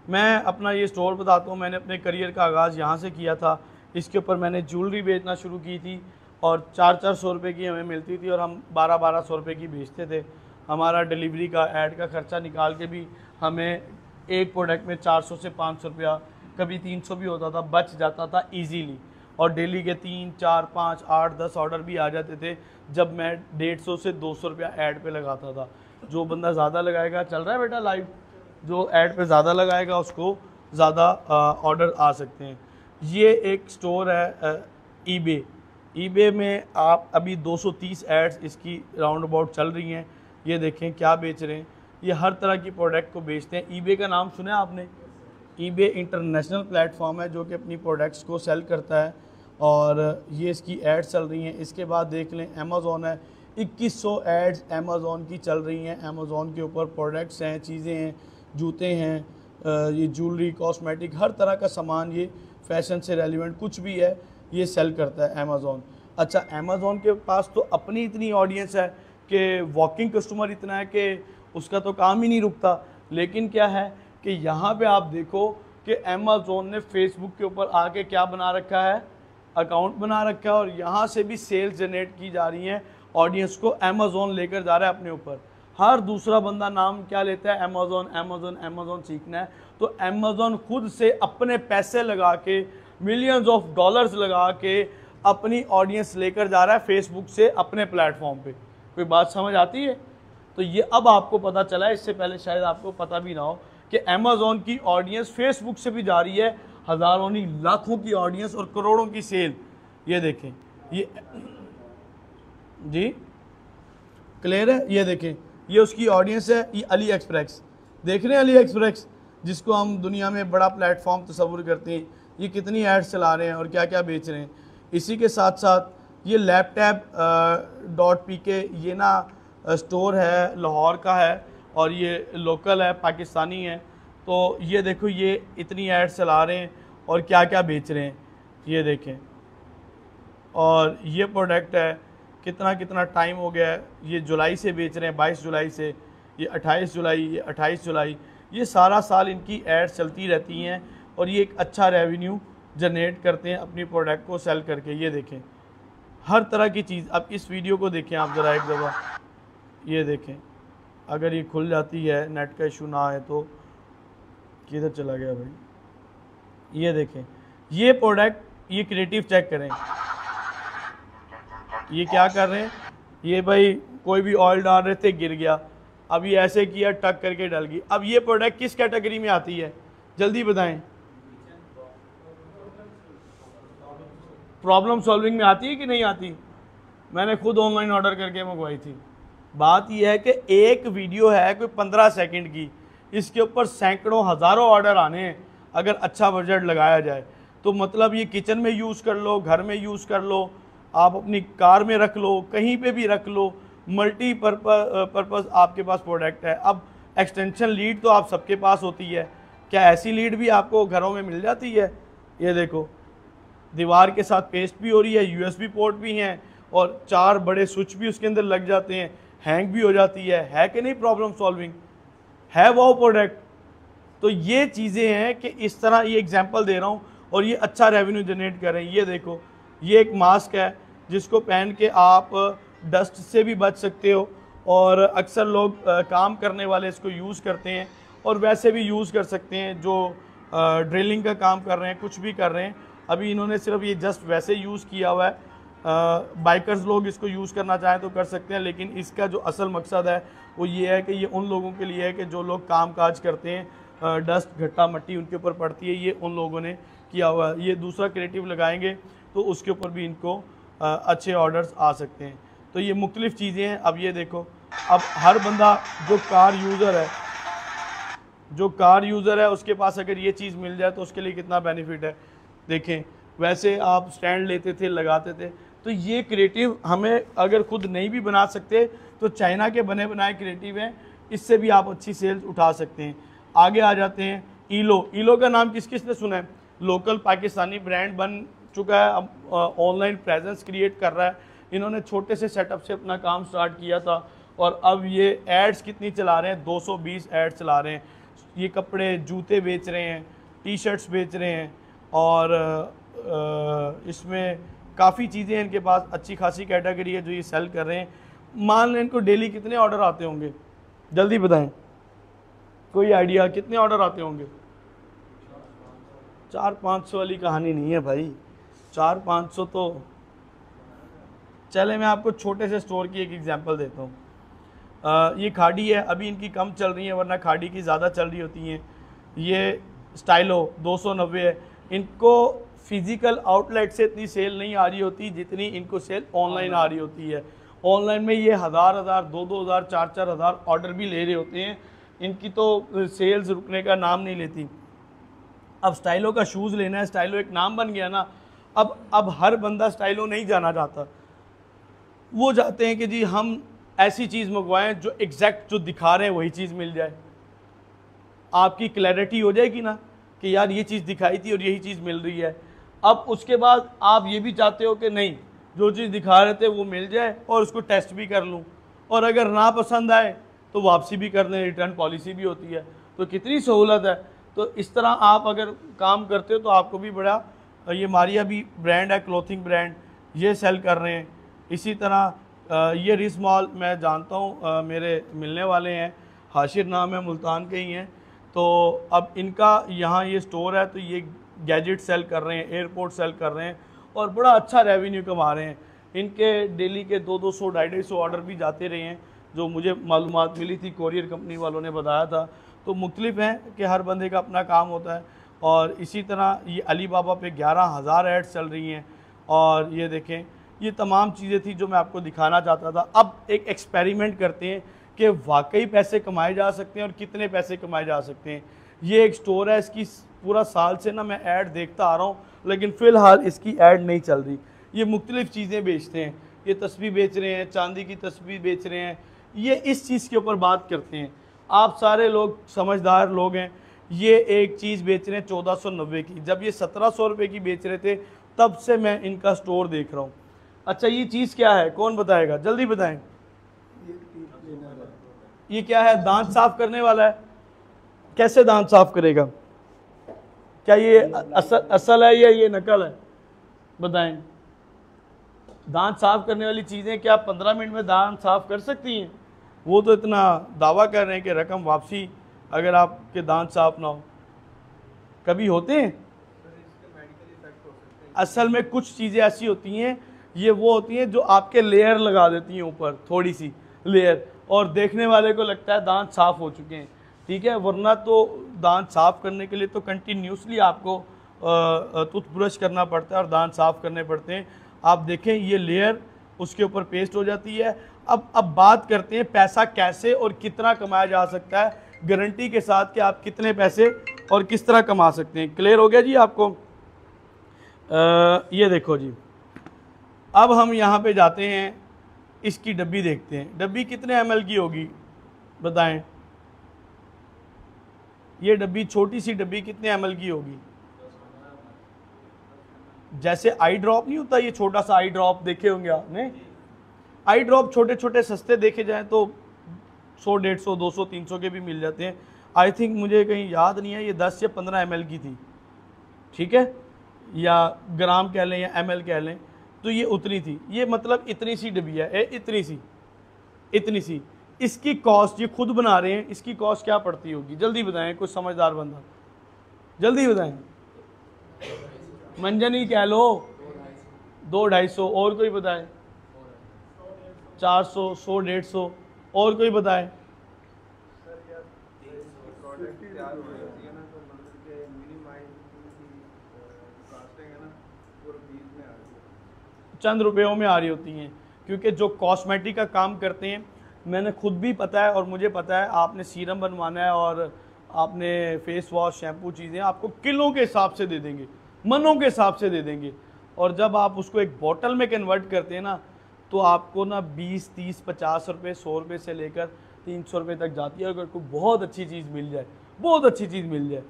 मैं अपना ये स्टोर बताता हूँ। मैंने अपने करियर का आगाज़ यहाँ से किया था। इसके ऊपर मैंने ज्वेलरी बेचना शुरू की थी और 400-400 रुपये की हमें मिलती थी और हम 1200-1200 रुपये की बेचते थे। हमारा डिलीवरी का ऐड का खर्चा निकाल के भी हमें एक प्रोडक्ट में 400 से 500 रुपया, कभी 300 भी होता था, बच जाता था इजीली। और डेली के 3, 4, 5, 8, 10 ऑर्डर भी आ जाते थे जब मैं 150 से 200 रुपया ऐड पे लगाता था। जो बंदा ज़्यादा लगाएगा, चल रहा है बेटा लाइव, जो ऐड पे ज़्यादा लगाएगा उसको ज़्यादा ऑर्डर आ सकते हैं। ये एक स्टोर है ईबे में आप अभी 230 एड्स इसकी राउंड अबाउट चल रही हैं। ये देखें क्या बेच रहे हैं, ये हर तरह की प्रोडक्ट को बेचते हैं। ईबे का नाम सुना है आपने? ईबे इंटरनेशनल प्लेटफॉर्म है जो कि अपनी प्रोडक्ट्स को सेल करता है और ये इसकी एड्स चल रही हैं। इसके बाद देख लें अमेज़ॉन है, 2100 एड्स अमेज़ॉन की चल रही हैं। अमेज़ॉन के ऊपर प्रोडक्ट्स हैं, चीज़ें हैं, जूते हैं, ये ज्वेलरी, कॉस्मेटिक, हर तरह का सामान, ये फैशन से रेलिवेंट कुछ भी है ये सेल करता है अमेज़ॉन। अच्छा, अमेज़ॉन के पास तो अपनी इतनी ऑडियंस है कि वॉकिंग कस्टमर इतना है कि उसका तो काम ही नहीं रुकता। लेकिन क्या है कि यहाँ पे आप देखो कि अमेज़ॉन ने फेसबुक के ऊपर आके क्या बना रखा है, अकाउंट बना रखा है और यहाँ से भी सेल्स जनरेट की जा रही हैं। ऑडियंस को अमेज़ॉन लेकर जा रहा है अपने ऊपर। हर दूसरा बंदा नाम क्या लेता है? अमेज़ॉन, अमेज़ॉन, अमेज़ॉन सीखना है। तो अमेज़ॉन खुद से अपने पैसे लगा के, मिलियंस ऑफ डॉलर्स लगा के अपनी ऑडियंस लेकर जा रहा है फेसबुक से अपने प्लेटफॉर्म पे। कोई बात समझ आती है? तो ये अब आपको पता चला है, इससे पहले शायद आपको पता भी ना हो कि अमेज़ॉन की ऑडियंस फेसबुक से भी जा रही है। हज़ारों नहीं, लाखों की ऑडियंस और करोड़ों की सेल। ये देखें, ये जी क्लियर है? ये देखें, ये उसकी ऑडियंस है। ये अली एक्सप्रेस, देख रहे हैं अली एक्सप्रेस, जिसको हम दुनिया में बड़ा प्लेटफॉर्म तस्वुर करते हैं। ये कितनी एड्स चला रहे हैं और क्या क्या बेच रहे हैं। इसी के साथ साथ ये laptop.pk ये ना स्टोर है, लाहौर का है और ये लोकल है, पाकिस्तानी है। तो ये देखो, ये इतनी एड्स चला रहे हैं और क्या क्या बेच रहे हैं, ये देखें। और ये प्रोडक्ट है, कितना कितना टाइम हो गया है, ये जुलाई से बेच रहे हैं, 22 जुलाई से, ये 28 जुलाई, ये 28 जुलाई, ये सारा साल इनकी एड्स चलती रहती हैं और ये एक अच्छा रेवेन्यू जनरेट करते हैं अपनी प्रोडक्ट को सेल करके। ये देखें हर तरह की चीज़। अब इस वीडियो को देखें आप ज़रा एक दफ़ा, ये देखें, अगर ये खुल जाती है, नेट का इशू ना है तो। किधर चला गया भाई? ये देखें, ये प्रोडक्ट, ये क्रिएटिव चेक करें, ये क्या कर रहे हैं। ये भाई कोई भी ऑयल डाल रहे थे, गिर गया, अब ये ऐसे किया, टक करके डल गई। अब ये प्रोडक्ट किस कैटेगरी में आती है, जल्दी बताएं? प्रॉब्लम सॉल्विंग में आती है कि नहीं आती? मैंने खुद ऑनलाइन ऑर्डर करके मंगवाई थी। बात यह है कि एक वीडियो है कोई 15 सेकंड की, इसके ऊपर सैकड़ों हज़ारों ऑर्डर आने हैं अगर अच्छा बजट लगाया जाए तो। मतलब ये किचन में यूज़ कर लो, घर में यूज़ कर लो, आप अपनी कार में रख लो, कहीं पे भी रख लो, मल्टी पर्पज़ आपके पास प्रोडक्ट है। अब एक्सटेंशन लीड तो आप सबके पास होती है, क्या ऐसी लीड भी आपको घरों में मिल जाती है? ये देखो, दीवार के साथ पेस्ट भी हो रही है, USB पोर्ट भी हैं और 4 बड़े स्विच भी उसके अंदर लग जाते हैं, हैंग भी हो जाती है कि नहीं? प्रॉब्लम सॉल्विंग है वो प्रोडक्ट। तो ये चीज़ें हैं कि इस तरह, ये एग्जांपल दे रहा हूँ और ये अच्छा रेवेन्यू जनरेट कर रहे हैं। ये देखो, ये एक मास्क है जिसको पहन के आप डस्ट से भी बच सकते हो और अक्सर लोग काम करने वाले इसको यूज़ करते हैं और वैसे भी यूज़ कर सकते हैं जो ड्रिलिंग का काम कर रहे हैं, कुछ भी कर रहे हैं। अभी इन्होंने सिर्फ ये जस्ट वैसे यूज़ किया हुआ है। बाइकर्स लोग इसको यूज़ करना चाहें तो कर सकते हैं, लेकिन इसका जो असल मकसद है वो ये है कि ये उन लोगों के लिए है कि जो लोग काम काज करते हैं, डस्ट, घट्टा, मट्टी उनके ऊपर पड़ती है, ये उन लोगों ने किया हुआ है। ये दूसरा क्रिएटिव लगाएंगे तो उसके ऊपर भी इनको अच्छे ऑर्डर्स आ सकते हैं। तो ये मुख्तलिफ़ चीज़ें हैं। अब ये देखो, अब हर बंदा जो कार यूज़र है उसके पास अगर ये चीज़ मिल जाए तो उसके लिए कितना बेनिफिट है। देखें, वैसे आप स्टैंड लेते थे, लगाते थे, तो ये क्रिएटिव हमें अगर खुद नहीं भी बना सकते तो चाइना के बने बनाए क्रिएटिव हैं, इससे भी आप अच्छी सेल्स उठा सकते हैं। आगे आ जाते हैं, ईलो का नाम किस किस ने सुना है? लोकल पाकिस्तानी ब्रांड बन चुका है, अब ऑनलाइन प्रेजेंस क्रिएट कर रहा है। इन्होंने छोटे से सेटअप से अपना काम स्टार्ट किया था और अब ये एड्स कितनी चला रहे हैं? 220 एड्स चला रहे हैं। ये कपड़े, जूते बेच रहे हैं, टी शर्ट्स बेच रहे हैं और इसमें काफ़ी चीज़ें इनके पास, अच्छी खासी कैटेगरी है जो ये सेल कर रहे हैं। मान लें इनको डेली कितने ऑर्डर आते होंगे, जल्दी बताएं, कोई आइडिया कितने ऑर्डर आते होंगे? 400-500 वाली कहानी नहीं है भाई, 400-500 तो चले। मैं आपको छोटे से स्टोर की एक एग्जांपल देता हूँ। ये खाड़ी है, अभी इनकी कम चल रही है वरना खाड़ी की ज़्यादा चल रही होती हैं। ये स्टाइलो 290 है, इनको फिज़िकल आउटलेट से इतनी सेल नहीं आ रही होती जितनी इनको सेल ऑनलाइन आ रही होती है। ऑनलाइन में ये 1000-1000, 2000, 4000 ऑर्डर भी ले रहे होते हैं, इनकी तो सेल्स रुकने का नाम नहीं लेती। अब स्टाइलो का शूज़ लेना है, स्टाइलो एक नाम बन गया ना, अब हर बंदा स्टाइलो नहीं जाना चाहता, वो चाहते हैं कि जी हम ऐसी चीज़ मंगवाएं जो एग्जैक्ट जो दिखा रहे हैं वही चीज़ मिल जाए। आपकी क्लैरिटी हो जाएगी ना कि यार ये चीज़ दिखाई थी और यही चीज़ मिल रही है। अब उसके बाद आप ये भी चाहते हो कि नहीं, जो चीज़ दिखा रहे थे वो मिल जाए और उसको टेस्ट भी कर लूँ, और अगर ना पसंद आए तो वापसी भी कर दें, रिटर्न पॉलिसी भी होती है। तो कितनी सहूलत है। तो इस तरह आप अगर काम करते हो तो आपको भी बड़ा, ये मारिया भी ब्रांड है, क्लोथिंग ब्रांड, ये सेल कर रहे हैं। इसी तरह ये रिस मॉल मैं जानता हूँ, मेरे मिलने वाले हैं, हाशिर नाम है, मुल्तान के ही हैं। तो अब इनका यहाँ ये स्टोर है, तो ये गैजेट सेल कर रहे हैं, एयरपोर्ट सेल कर रहे हैं और बड़ा अच्छा रेवेन्यू कमा रहे हैं। इनके डेली के 200-200, 250 ऑर्डर भी जाते रहे हैं, जो मुझे मालूमात मिली थी, कोरियर कंपनी वालों ने बताया था। तो मुख्तलिफ हैं कि हर बंदे का अपना काम होता है। और इसी तरह ये अली बाबा पे 11,000 एड्स चल रही हैं। और ये देखें, ये तमाम चीज़ें थी जो मैं आपको दिखाना चाहता था। अब एक एक्सपेरिमेंट करते हैं कि वाकई पैसे कमाए जा सकते हैं और कितने पैसे कमाए जा सकते हैं। ये एक स्टोर है, इसकी पूरा साल से ना मैं ऐड देखता आ रहा हूँ, लेकिन फ़िलहाल इसकी ऐड नहीं चल रही। ये मुख्तलिफ़ चीज़ें बेचते हैं, ये तस्बीह बेच रहे हैं, चांदी की तस्बीह बेच रहे हैं, ये इस चीज़ के ऊपर बात करते हैं। आप सारे लोग समझदार लोग हैं, ये एक चीज़ बेच रहे हैं 1490 की, जब ये 1700 रुपये की बेच रहे थे तब से मैं इनका स्टोर देख रहा हूँ। अच्छा, ये चीज़ क्या है, कौन बताएगा, जल्दी बताएं। ये क्या है? दांत साफ करने वाला है। कैसे दांत साफ करेगा? क्या ये असल है या ये नकल है? बताएं। दांत साफ करने वाली चीज़ें क्या 15 मिनट में दांत साफ कर सकती हैं? वो तो इतना दावा कर रहे हैं कि रकम वापसी अगर आपके दांत साफ ना हो। कभी होते हैं? असल में कुछ चीज़ें ऐसी होती हैं, ये वो होती हैं जो आपके लेयर लगा देती हैं ऊपर, थोड़ी सी लेयर, और देखने वाले को लगता है दांत साफ़ हो चुके हैं, ठीक है। वरना तो दांत साफ़ करने के लिए तो कंटिन्यूसली आपको टूथब्रश करना पड़ता है और दांत साफ़ करने पड़ते हैं। आप देखें, ये लेयर उसके ऊपर पेस्ट हो जाती है। अब बात करते हैं पैसा कैसे और कितना कमाया जा सकता है, गारंटी के साथ कि आप कितने पैसे और किस तरह कमा सकते हैं। क्लियर हो गया जी आपको? ये देखो जी, अब हम यहाँ पे जाते हैं, इसकी डब्बी देखते हैं। डब्बी कितने ml की होगी बताएं? ये डब्बी, छोटी सी डब्बी कितने ml की होगी? जैसे आई ड्रॉप नहीं होता, ये छोटा सा आई ड्रॉप देखे होंगे आपने। आई ड्रॉप छोटे छोटे सस्ते देखे जाएं तो 100, 150, 200, 300 के भी मिल जाते हैं। आई थिंक, मुझे कहीं याद नहीं है, ये 10 या 15 ml की थी, ठीक है, या ग्राम कह लें या ml कह लें, तो ये उतनी थी। ये मतलब इतनी सी डब्बी है, इतनी सी। इसकी कॉस्ट, ये खुद बना रहे हैं, इसकी कॉस्ट क्या पड़ती होगी? जल्दी बताएं, कुछ समझदार बंदा, जल्दी बताएं। मंजनी कह लो, 200-250, और कोई बताए? 400, 100, 150, और कोई बताए? चंद रुपयों में आ रही होती हैं, क्योंकि जो कॉस्मेटिक का काम करते हैं, मैंने खुद भी पता है और मुझे पता है, आपने सीरम बनवाना है और आपने फेस वॉश, शैम्पू, चीज़ें आपको किलो के हिसाब से दे देंगे, मनों के हिसाब से दे देंगे। और जब आप उसको एक बोतल में कन्वर्ट करते हैं ना, तो आपको ना 20, 30, 50 रुपये, 100 रुपये से लेकर 300 रुपये तक जाती है, अगर कोई बहुत अच्छी चीज़ मिल जाए, बहुत अच्छी चीज़ मिल जाए।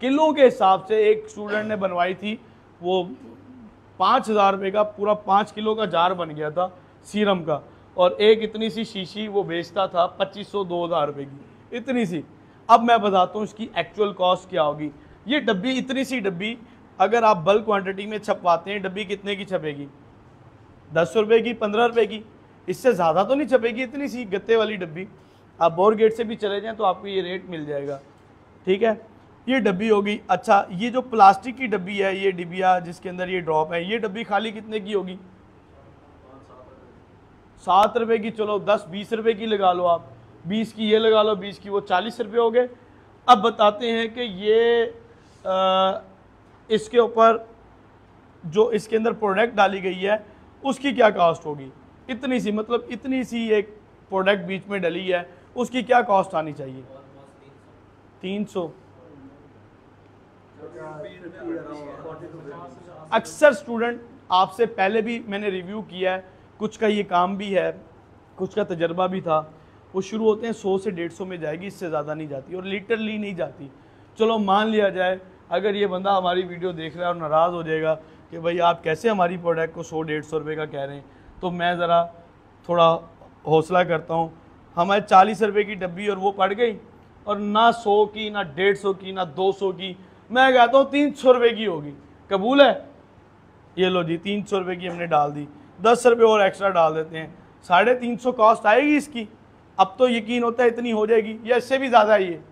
किलो के हिसाब से एक स्टूडेंट ने बनवाई थी, वो 5000 रुपये का पूरा 5 किलो का जार बन गया था सीरम का, और एक इतनी सी शीशी वो बेचता था 2500-2000 रुपये की, इतनी सी। अब मैं बताता हूँ इसकी एक्चुअल कॉस्ट क्या होगी। ये डब्बी, इतनी सी डब्बी, अगर आप बल्क क्वांटिटी में छपवाते हैं, डब्बी कितने की छपेगी? 10 रुपये की, 15 रुपये की। इससे ज़्यादा तो नहीं छपेगी, इतनी सी गत्ते वाली डब्बी। आप बोर गेट से भी चले जाएं तो आपको ये रेट मिल जाएगा, ठीक है। ये डब्बी होगी। अच्छा, ये जो प्लास्टिक की डब्बी है, ये डिबिया जिसके अंदर ये ड्रॉप है, ये डब्बी खाली कितने की होगी? 7 रुपये की। चलो 10-20 रुपये की लगा लो आप, 20 की ये लगा लो, 20 की वो, 40 रुपये हो गए। अब बताते हैं कि ये इसके ऊपर जो इसके अंदर प्रोडक्ट डाली गई है उसकी क्या कॉस्ट होगी? इतनी सी, मतलब इतनी सी एक प्रोडक्ट बीच में डली है, उसकी क्या कॉस्ट आनी चाहिए? 300। अक्सर स्टूडेंट, आपसे पहले भी मैंने रिव्यू किया है, कुछ का ये काम भी है, कुछ का तजर्बा भी था, वो शुरू होते हैं 100 से 150 में जाएगी, इससे ज़्यादा नहीं जाती और लिटरली नहीं जाती। चलो मान लिया जाए अगर ये बंदा हमारी वीडियो देख रहा है और नाराज़ हो जाएगा कि भाई आप कैसे हमारी प्रोडक्ट को 100-150 रुपये का कह रहे हैं, तो मैं ज़रा थोड़ा हौसला करता हूँ। हमारे 40 रुपये की डब्बी और वो पड़ गई, और ना 100 की, ना 150 की, ना 200 की, मैं कहता हूँ 300 रुपये की होगी। कबूल है? ये लो जी, 300 रुपये की हमने डाल दी, 10 रुपये और एक्स्ट्रा डाल देते हैं, 350 कॉस्ट आएगी इसकी। अब तो यकीन होता है इतनी हो जाएगी, या इससे भी ज़्यादा ही है।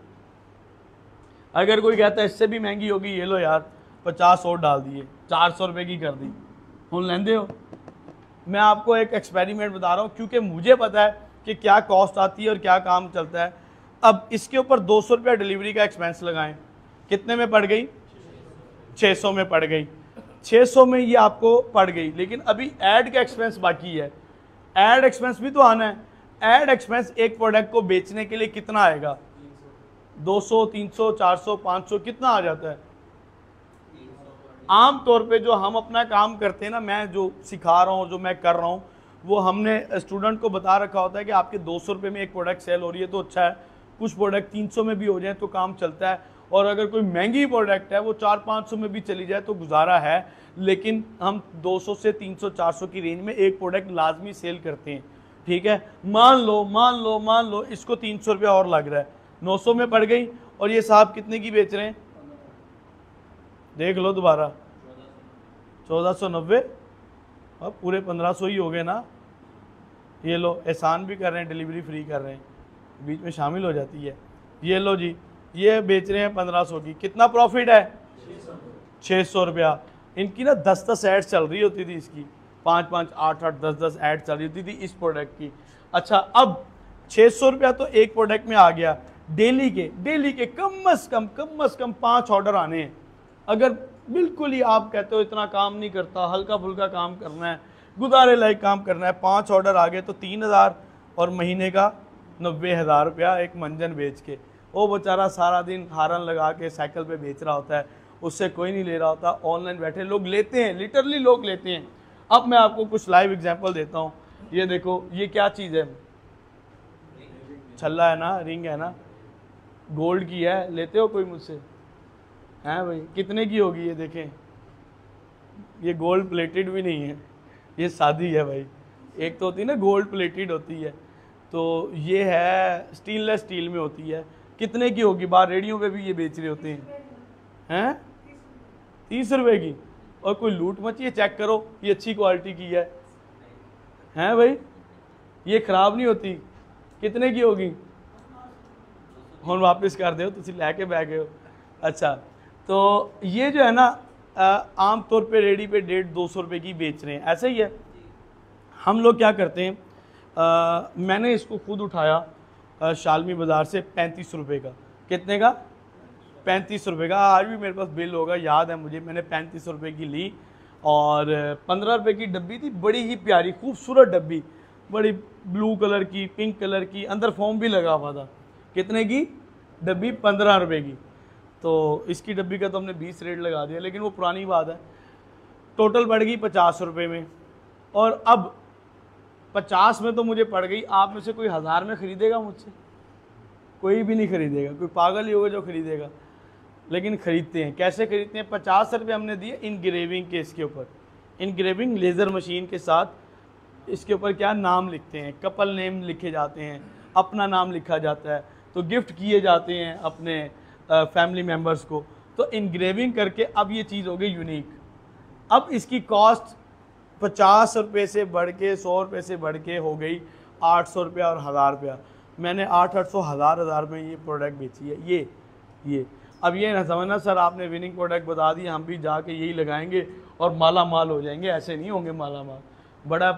अगर कोई कहता है इससे भी महंगी होगी, ये लो यार 50 और डाल दिए, 400 रुपये की कर दी, हम लेंदे हो। मैं आपको एक एक्सपेरिमेंट बता रहा हूँ, क्योंकि मुझे पता है कि क्या कॉस्ट आती है और क्या काम चलता है। अब इसके ऊपर 200 रुपया डिलीवरी का एक्सपेंस लगाएं, कितने में पड़ गई? 600 में पड़ गई। 600 में ये आपको पड़ गई, लेकिन अभी ऐड का एक्सपेंस बाकी है। ऐड एक्सपेंस भी तो आना है। ऐड एक्सपेंस एक प्रोडक्ट को बेचने के लिए कितना आएगा? 200, 300, 400, 500, कितना आ जाता है? आम तौर पे जो हम अपना काम करते हैं ना, मैं जो सिखा रहा हूँ, जो मैं कर रहा हूँ, वो हमने स्टूडेंट को बता रखा होता है कि आपके 200 रुपये में एक प्रोडक्ट सेल हो रही है तो अच्छा है, कुछ प्रोडक्ट 300 में भी हो जाए तो काम चलता है, और अगर कोई महंगी प्रोडक्ट है वो 400-500 में भी चली जाए तो गुजारा है। लेकिन हम 200 से 300-400 की रेंज में एक प्रोडक्ट लाजमी सेल करते हैं, ठीक है। मान लो इसको 300 रुपया और लग रहा है, 900 में पड़ गई, और ये साहब कितने की बेच रहे हैं? देख लो दोबारा, 1490, अब पूरे 1500 ही हो गए ना। ये लो, एहसान भी कर रहे हैं, डिलीवरी फ्री कर रहे हैं, बीच में शामिल हो जाती है। ये लो जी, ये बेच रहे हैं 1500 की, कितना प्रॉफिट है? 600 रुपया। इनकी ना 10-10 ऐड चल रही होती थी, इसकी 5-5, 8-8, 10-10 ऐड चल रही होती थी इस प्रोडक्ट की। अच्छा, अब 600 रुपया तो एक प्रोडक्ट में आ गया। डेली के कम से कम 5 ऑर्डर आने हैं। अगर बिल्कुल ही आप कहते हो इतना काम नहीं करता, हल्का फुल्का काम करना है, गुजारे लायक काम करना है, 5 ऑर्डर आ गए तो 3000, और महीने का 90,000 रुपया एक मंजन बेच के। वो बेचारा सारा दिन हारन लगा के साइकिल पे बेच रहा होता है, उससे कोई नहीं ले रहा होता। ऑनलाइन बैठे लोग लेते हैं, लिटरली लोग लेते हैं। अब मैं आपको कुछ लाइव एग्जांपल देता हूँ। ये देखो, ये क्या चीज़ है? छल्ला है ना, रिंग है ना, गोल्ड की है। लेते हो कोई मुझसे? हैं भाई, कितने की होगी ये? देखें, ये गोल्ड प्लेटेड भी नहीं है, ये सादी है भाई। एक तो होती है ना गोल्ड प्लेटेड होती है, तो ये है स्टेनलेस स्टील में होती है। कितने की होगी? बाहर रेडियो पे भी ये बेच रहे होते हैं 30 रुपये की। और कोई लूट मची है? चेक करो, ये अच्छी क्वालिटी की है भाई, ये ख़राब नहीं होती। कितने की होगी? हम वापस कर दो, तुम लैके बह गए हो। अच्छा, तो ये जो है ना, आम तौर पे रेडी पे 150-200 रुपये की बेच रहे हैं, ऐसा ही है। हम लोग क्या करते हैं, मैंने इसको खुद उठाया शालमी बाज़ार से 35 रुपये का। कितने का? 35 रुपये का। आज भी मेरे पास बिल होगा, याद है मुझे, मैंने 35 रुपये की ली, और 15 रुपये की डब्बी थी, बड़ी ही प्यारी खूबसूरत डब्बी, बड़ी ब्लू कलर की, पिंक कलर की, अंदर फोम भी लगा हुआ था। कितने की डब्बी? 15 रुपये की। तो इसकी डब्बी का तो हमने 20 रेट लगा दिया, लेकिन वो पुरानी बात है। टोटल पड़ गई 50 रुपये में, और अब 50 में तो मुझे पड़ गई। आप में से कोई 1000 में ख़रीदेगा मुझसे? कोई भी नहीं ख़रीदेगा, कोई पागल ही होगा जो ख़रीदेगा। लेकिन ख़रीदते हैं। कैसे ख़रीदते हैं? 50 रुपये हमने दिए इनग्रेविंग के, इसके ऊपर इनग्रेविंग लेज़र मशीन के साथ इसके ऊपर क्या नाम लिखते हैं, कपल नेम लिखे जाते हैं, अपना नाम लिखा जाता है, तो गिफ्ट किए जाते हैं अपने फैमिली मेम्बर्स को। तो इनग्रेविंग करके अब ये चीज़ हो गई यूनिक। अब इसकी कॉस्ट 50 रुपये से बढ़ के 100 रुपये से बढ़ के हो गई 800 रुपया और 1000 रुपया। मैंने 800 1000 में ये प्रोडक्ट बेची है। ये अब ये ना समझना सर आपने विनिंग प्रोडक्ट बता दी, हम भी जाके यही लगाएंगे और माला माल हो जाएंगे, ऐसे नहीं होंगे माला माल। बड़ा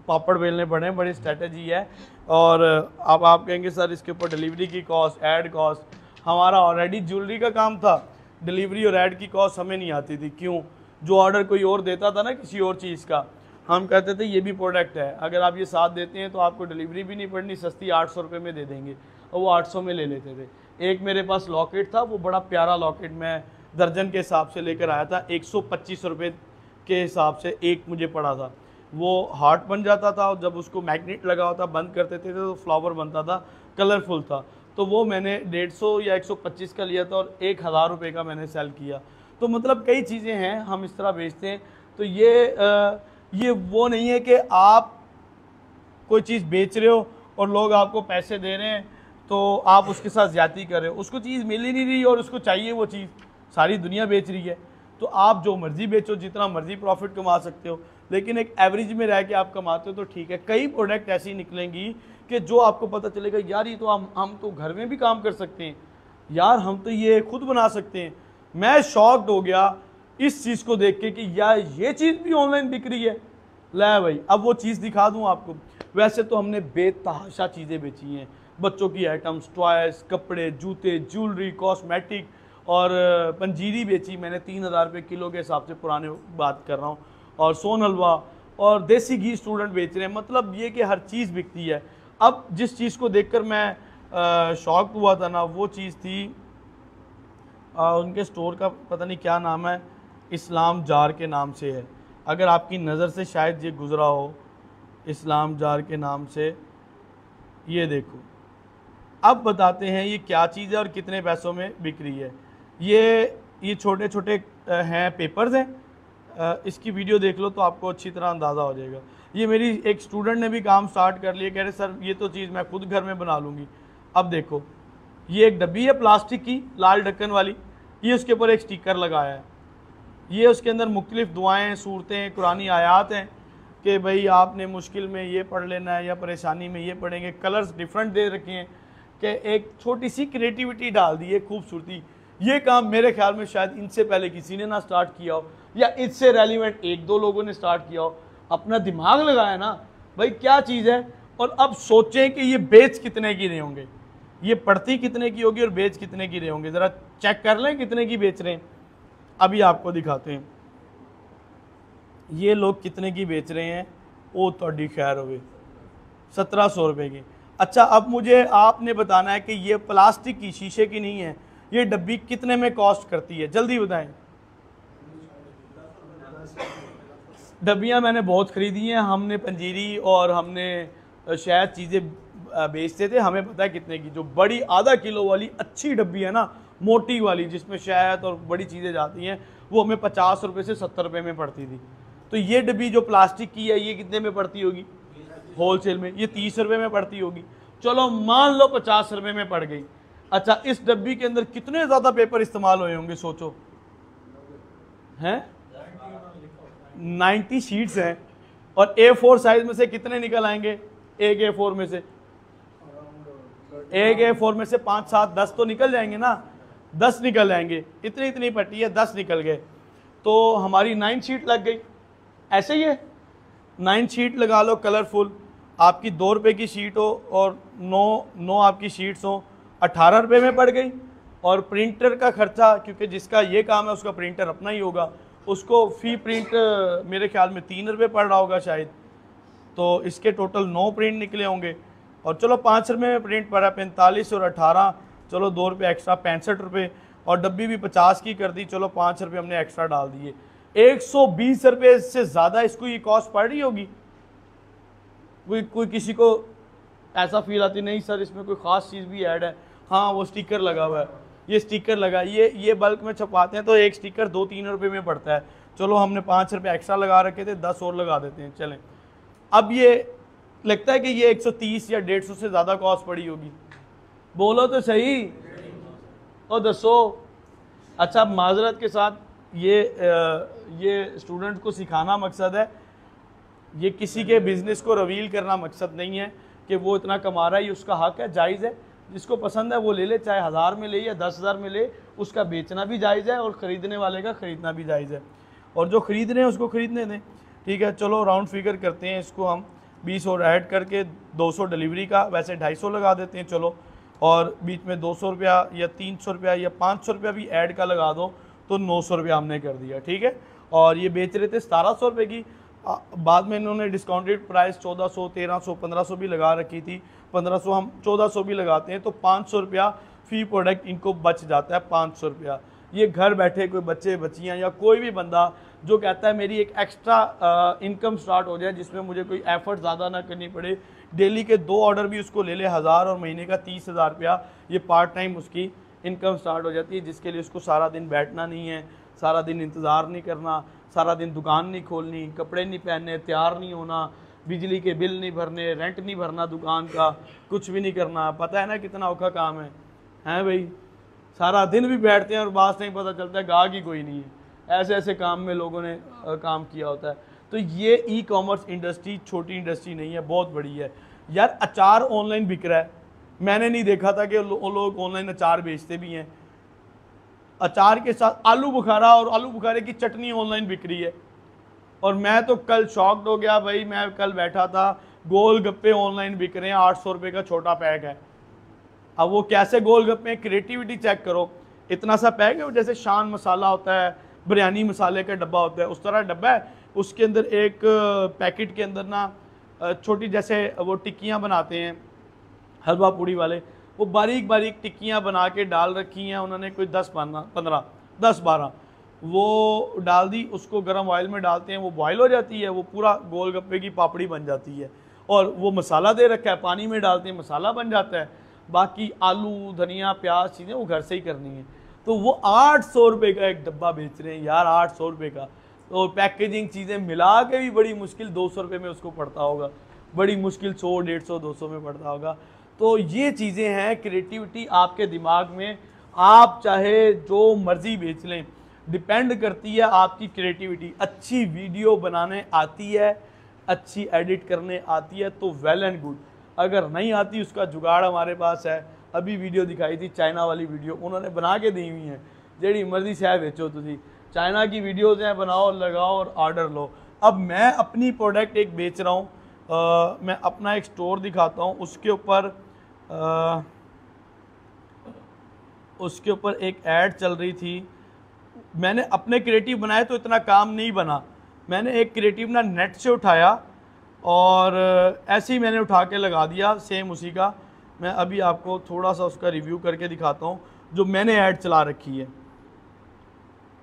पापड़ बेलने पड़े, बड़ी स्ट्रेटजी है। और अब आप कहेंगे सर इसके ऊपर डिलीवरी की कॉस्ट, ऐड कॉस्ट, हमारा ऑलरेडी ज्वेलरी का काम था, डिलीवरी और ऐड की कॉस्ट हमें नहीं आती थी। क्यों? जो ऑर्डर कोई और देता था ना किसी और चीज़ का, हम कहते थे ये भी प्रोडक्ट है, अगर आप ये साथ देते हैं तो आपको डिलीवरी भी नहीं पड़नी, सस्ती 800 रुपये में दे देंगे, और वो 800 में ले लेते थे। एक मेरे पास लॉकेट था, वो बड़ा प्यारा लॉकेट, मैं दर्जन के हिसाब से लेकर आया था, 125 रुपये के हिसाब से एक मुझे पड़ा था। वो हार्ट बन जाता था और जब उसको मैग्नेट लगा होता बंद करते थे तो फ्लावर बनता था, कलरफुल था। तो वो मैंने 150 या 125 का लिया था और 1000 रुपये का मैंने सेल किया। तो मतलब कई चीज़ें हैं हम इस तरह बेचते हैं। तो ये वो नहीं है कि आप कोई चीज़ बेच रहे हो और लोग आपको पैसे दे रहे हैं तो आप उसके साथ ज़्यादती कर रहे हो, उसको चीज़ मिल ही नहीं रही और उसको चाहिए वो चीज़, सारी दुनिया बेच रही है। तो आप जो मर्ज़ी बेचो, जितना मर्ज़ी प्रॉफिट कमा सकते हो, लेकिन एक एवरेज में रह के आप कमाते हो तो ठीक है। कई प्रोडक्ट ऐसी निकलेंगी कि जो आपको पता चलेगा यार ये तो हम तो घर में भी काम कर सकते हैं, यार हम तो ये खुद बना सकते हैं। मैं शॉक्ड हो गया इस चीज़ को देख के कि यार ये चीज़ भी ऑनलाइन बिक रही है। ले भाई अब वो चीज़ दिखा दूँ आपको। वैसे तो हमने बेतहाशा चीज़ें बेची हैं, बच्चों की आइटम्स, टॉयज़, कपड़े, जूते, ज्वेलरी, कॉस्मेटिक और पंजीरी बेची मैंने 3000 रुपये किलो के हिसाब से, पुराने बात कर रहा हूँ, और सोन हलवा और देसी घी स्टूडेंट बेच रहे हैं। मतलब ये कि हर चीज़ बिकती है। अब जिस चीज़ को देखकर मैं शॉक हुआ था ना, वो चीज़ थी उनके स्टोर का पता नहीं क्या नाम है, इस्लाम जार के नाम से है, अगर आपकी नज़र से शायद ये गुज़रा हो, इस्लाम जार के नाम से। ये देखो, अब बताते हैं ये क्या चीज़ है और कितने पैसों में बिक रही है। ये छोटे छोटे हैं, पेपर्स हैं, इसकी वीडियो देख लो तो आपको अच्छी तरह अंदाज़ा हो जाएगा। ये मेरी एक स्टूडेंट ने भी काम स्टार्ट कर लिया, कह रहे सर ये तो चीज़ मैं खुद घर में बना लूँगी। अब देखो ये एक डब्बी है प्लास्टिक की, लाल ढक्कन वाली, ये उसके ऊपर एक स्टिकर लगाया है। ये उसके अंदर मुख्तलिफ दुआएँ, सूरतें, कुरानी आयात हैं कि भाई आपने मुश्किल में ये पढ़ लेना है या परेशानी में ये पढ़ेंगे। कलर्स डिफरेंट दे रखे हैं कि एक छोटी सी क्रिएटिविटी डाल दी है, खूबसूरती। ये काम मेरे ख्याल में शायद इनसे पहले किसी ने ना स्टार्ट किया हो, या इससे रेलिवेंट 1-2 लोगों ने स्टार्ट किया हो। अपना दिमाग लगाया ना भाई, क्या चीज़ है। और अब सोचें कि ये बेच कितने की रहे होंगे, ये पढ़ती कितने की होगी और बेच कितने की रहे होंगे, ज़रा चेक कर लें कितने की बेच रहे हैं। अभी आपको दिखाते हैं ये लोग कितने की बेच रहे हैं। ओ थोड़ी खैर हो गई, 1700 रुपये की। अच्छा अब मुझे आपने बताना है कि ये प्लास्टिक की, शीशे की नहीं है, ये डब्बी कितने में कॉस्ट करती है, जल्दी बताएं। डब्बियाँ मैंने बहुत ख़रीदी हैं, हमने पंजीरी और हमने शायद चीज़ें बेचते थे, हमें पता है कितने की। जो बड़ी आधा किलो वाली अच्छी डब्बी है ना, मोटी वाली, जिसमें शहद और बड़ी चीज़ें जाती हैं, वो हमें 50 रुपये से 70 रुपये में पड़ती थी। तो ये डब्बी जो प्लास्टिक की है ये कितने में पड़ती होगी होलसेल में? ये 30 रुपये में पड़ती होगी। चलो मान लो 50 रुपये में पड़ गई। अच्छा इस डब्बी के अंदर कितने ज़्यादा पेपर इस्तेमाल हुए होंगे सोचो, हैं? 90 शीट्स हैं, और A4 साइज में से कितने निकल आएंगे? एक A4 में से, एक A4 में से 5, 7, 10 तो निकल जाएंगे ना, 10 निकल जाएंगे। इतनी पट्टी है, 10 निकल गए तो हमारी 9 शीट लग गई। ऐसे ही है, 9 शीट लगा लो कलरफुल, आपकी 2 रुपये की शीट हो और 9 आपकी शीट्स हो, 18 रुपये में पड़ गई। और प्रिंटर का खर्चा, क्योंकि जिसका ये काम है उसका प्रिंटर अपना ही होगा, उसको फ़ी प्रिंट मेरे ख्याल में 3 रुपये पड़ रहा होगा शायद। तो इसके टोटल 9 प्रिंट निकले होंगे, और चलो 5 रुपये में प्रिंट पड़ा, 45 और 18, चलो 2 रुपये एक्स्ट्रा, 65 रुपये। और डब्बी भी 50 की कर दी, चलो 5 रुपये हमने एक्स्ट्रा डाल दिए। 120 रुपये से ज़्यादा इसको ये कॉस्ट पड़ रही होगी। कोई किसी को ऐसा फील आती नहीं सर इसमें कोई ख़ास चीज़ भी ऐड है? हाँ वो स्टिकर लगा हुआ है, ये स्टिकर लगा, ये बल्क में छपाते हैं तो एक स्टिकर 2-3 रुपये में पड़ता है। चलो हमने 5 रुपये एक्स्ट्रा लगा रखे थे, 10 और लगा देते हैं, चलें। अब ये लगता है कि ये 130 या 150 से ज़्यादा कॉस्ट पड़ी होगी। बोलो तो सही, और दसो। अच्छा माजरत के साथ ये स्टूडेंट को सिखाना मकसद है, ये किसी के बिजनेस को रिवील करना मकसद नहीं है कि वो इतना कमा रहा है, ये उसका हक है, जायज़ है। जिसको पसंद है वो ले ले, चाहे 1000 में ले या 10,000 में ले, उसका बेचना भी जायज़ है और ख़रीदने वाले का ख़रीदना भी जायज़ है। और जो ख़रीद रहे हैं उसको ख़रीदने दें, ठीक है। चलो राउंड फिगर करते हैं इसको हम, 20 और ऐड करके 200 डिलीवरी का, वैसे 250 लगा देते हैं चलो, और बीच में 200 रुपया या 300 रुपया या 500 रुपया भी ऐड का लगा दो, तो 900 रुपया हमने कर दिया, ठीक है। और ये बेच रहे थे 1700 रुपये की, बाद में इन्होंने डिस्काउंटेड प्राइस 1400, 1300, 1500 भी लगा रखी थी। 1500 हम 1400 भी लगाते हैं तो 500 रुपया फ़ी प्रोडक्ट इनको बच जाता है, 500 रुपया। ये घर बैठे कोई बच्चे बच्चियाँ या कोई भी बंदा जो कहता है मेरी एक एक्स्ट्रा इनकम स्टार्ट हो जाए जिसमें मुझे कोई एफर्ट ज़्यादा ना करनी पड़े, डेली के 2 ऑर्डर भी उसको ले ले 1000 और महीने का 30,000 रुपया, ये पार्ट टाइम उसकी इनकम स्टार्ट हो जाती है, जिसके लिए उसको सारा दिन बैठना नहीं है, सारा दिन इंतज़ार नहीं करना, सारा दिन दुकान नहीं खोलनी, कपड़े नहीं पहनने, तैयार नहीं होना, बिजली के बिल नहीं भरने, रेंट नहीं भरना दुकान का, कुछ भी नहीं करना। पता है ना कितना औखा काम है भाई। सारा दिन भी बैठते हैं और बात नहीं पता चलता है गाहक ही कोई नहीं है। ऐसे ऐसे काम में लोगों ने काम किया होता है। तो ये ई कॉमर्स इंडस्ट्री छोटी इंडस्ट्री नहीं है, बहुत बड़ी है यार। अचार ऑनलाइन बिक रहा है, मैंने नहीं देखा था कि लोग ऑनलाइन अचार बेचते भी हैं। अचार के साथ आलू बुखारा और आलू बुखारे की चटनी ऑनलाइन बिक रही है। और मैं तो कल शॉक्ड हो गया भाई, मैं कल बैठा था, गोलगप्पे ऑनलाइन बिक रहे हैं, 800 रुपये का छोटा पैक है। अब वो कैसे गोलगप्पे, क्रिएटिविटी चेक करो। इतना सा पैक है, जैसे शान मसाला होता है, बिरयानी मसाले का डब्बा होता है, उस तरह डब्बा है। उसके अंदर एक पैकेट के अंदर ना छोटी जैसे वो टिक्कियाँ बनाते हैं हलवा पूड़ी वाले, वो बारीक बारीक टिक्कियाँ बना के डाल रखी हैं उन्होंने, कोई 10-12 वो डाल दी, उसको गर्म ऑयल में डालते हैं, वो बॉयल हो जाती है, वो पूरा गोलगप्पे की पापड़ी बन जाती है। और वो मसाला दे रखा है, पानी में डालते हैं, मसाला बन जाता है। बाकी आलू धनिया प्याज चीज़ें वो घर से ही करनी है। तो वो 800 रुपये का एक डब्बा बेच रहे हैं यार, 800 रुपये का। और पैकेजिंग चीज़ें मिला के भी बड़ी मुश्किल 200 रुपये में उसको पड़ता होगा, बड़ी मुश्किल 100, 150, 200 में पड़ता होगा। तो ये चीज़ें हैं, क्रिएटिविटी आपके दिमाग में, आप चाहे जो मर्ज़ी बेच लें, डिपेंड करती है आपकी क्रिएटिविटी। अच्छी वीडियो बनाने आती है, अच्छी एडिट करने आती है तो वेल एंड गुड। अगर नहीं आती, उसका जुगाड़ हमारे पास है। अभी वीडियो दिखाई थी चाइना वाली वीडियो, उन्होंने बना के दी हुई हैं, जेड़ी मर्जी शायद बेचो तुसी। चाइना की वीडियोज़ हैं, बनाओ लगाओ और ऑर्डर लो। अब मैं अपनी प्रोडक्ट एक बेच रहा हूँ, मैं अपना एक स्टोर दिखाता हूँ। उसके ऊपर एक ऐड चल रही थी। मैंने अपने क्रिएटिव बनाए तो इतना काम नहीं बना। मैंने एक क्रिएटिव ना नेट से उठाया और ऐसे ही मैंने उठा के लगा दिया, सेम उसी का। मैं अभी आपको थोड़ा सा उसका रिव्यू करके दिखाता हूँ जो मैंने ऐड चला रखी है।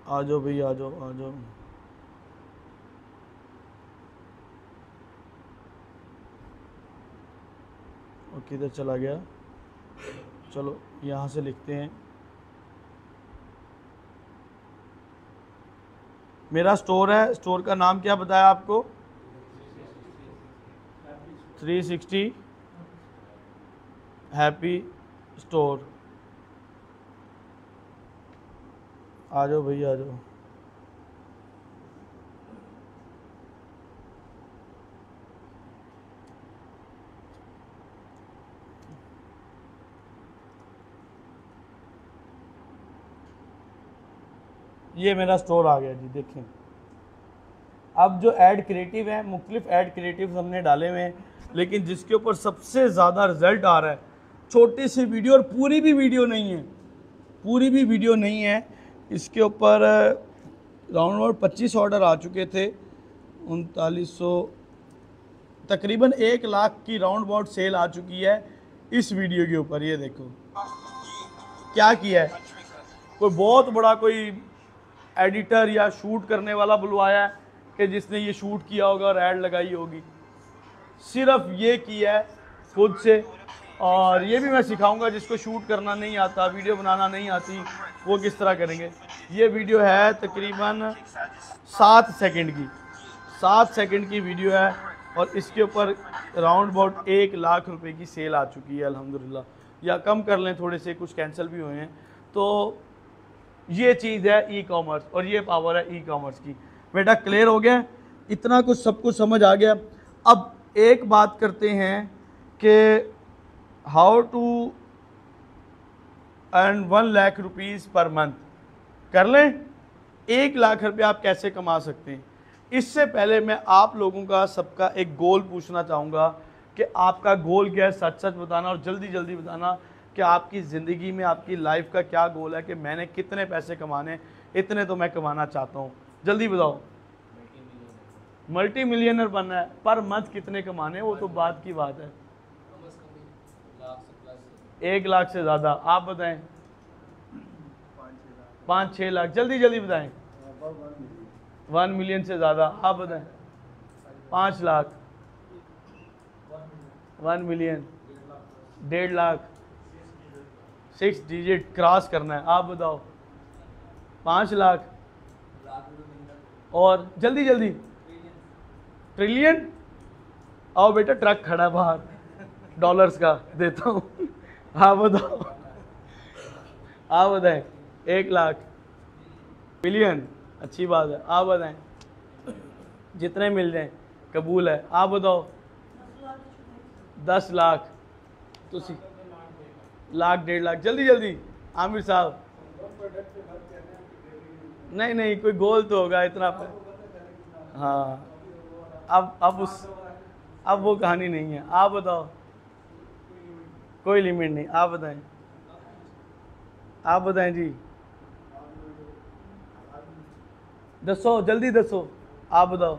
आ जाओ भाई, आ जाओ आ जाओ। किधर चला गया? चलो यहाँ से लिखते हैं। मेरा स्टोर है, स्टोर का नाम क्या बताया आपको? 360 हैप्पी स्टोर। आ जाओ भैया आ जाओ। ये मेरा स्टोर आ गया जी, देखें। अब जो ऐड क्रिएटिव है, मुख्तलिफ ऐड क्रिएटिव हमने डाले हुए हैं, लेकिन जिसके ऊपर सबसे ज़्यादा रिजल्ट आ रहा है, छोटी सी वीडियो, और पूरी भी वीडियो नहीं है, पूरी भी वीडियो नहीं है। इसके ऊपर राउंड अबाउट 25 ऑर्डर आ चुके थे, 3900, तकरीबन 1 लाख की राउंड अबाउट सेल आ चुकी है इस वीडियो के ऊपर। ये देखो क्या किया है, कोई बहुत बड़ा कोई एडिटर या शूट करने वाला बुलवाया है कि जिसने ये शूट किया होगा और ऐड लगाई होगी, सिर्फ ये किया है खुद से। और ये भी मैं सिखाऊंगा, जिसको शूट करना नहीं आता, वीडियो बनाना नहीं आती, वो किस तरह करेंगे। ये वीडियो है तकरीबन 7 सेकंड की, 7 सेकंड की वीडियो है और इसके ऊपर राउंड अबाउट 1 लाख रुपए की सेल आ चुकी है अल्हम्दुलिल्लाह। या कम कर लें, थोड़े से कुछ कैंसिल भी हुए हैं। तो ये चीज़ है ई कॉमर्स और ये पावर है ई कॉमर्स की। बेटा क्लियर हो गया? इतना कुछ सब कुछ समझ आ गया। अब एक बात करते हैं कि how to earn 1 lakh rupees per month. कर लें 1 लाख रुपये आप कैसे कमा सकते हैं। इससे पहले मैं आप लोगों का सबका एक गोल पूछना चाहूँगा कि आपका गोल क्या है। सच सच बताना और जल्दी जल्दी बताना कि आपकी ज़िंदगी में आपकी लाइफ का क्या गोल है, कि मैंने कितने पैसे कमाने, इतने तो मैं कमाना चाहता हूँ। जल्दी बताओ। मल्टी मिलियनर बनना है। पर मंथ कितने कमाने वो तो बात की बात है। 1 लाख से ज़्यादा। आप बताएं। 5-6 लाख। जल्दी जल्दी बताएं। 1 मिलियन से ज़्यादा। आप बताएं। 5 lakh. 1 million. 1.5 lakh. 6 digit cross करना है। आप बताओ। 5 लाख। और जल्दी जल्दी। ट्रिलियन। आओ बेटा, ट्रक खड़ा है बाहर डॉलर्स का, देता हूँ। आप बताओ। आप बताएं। 1 लाख। मिलियन। अच्छी बात है। आप बताएं। जितने मिल जाएं कबूल है। आप बताओ। 10 लाख। तो लाख 1.5 लाख। जल्दी जल्दी आमिर साहब। नहीं नहीं, कोई गोल तो होगा इतना। हाँ, अब वो कहानी नहीं है। आप बताओ। कोई लिमिट नहीं। आप बताएं। आप बताएं जी। दसो, जल्दी दसो। आप बताओ।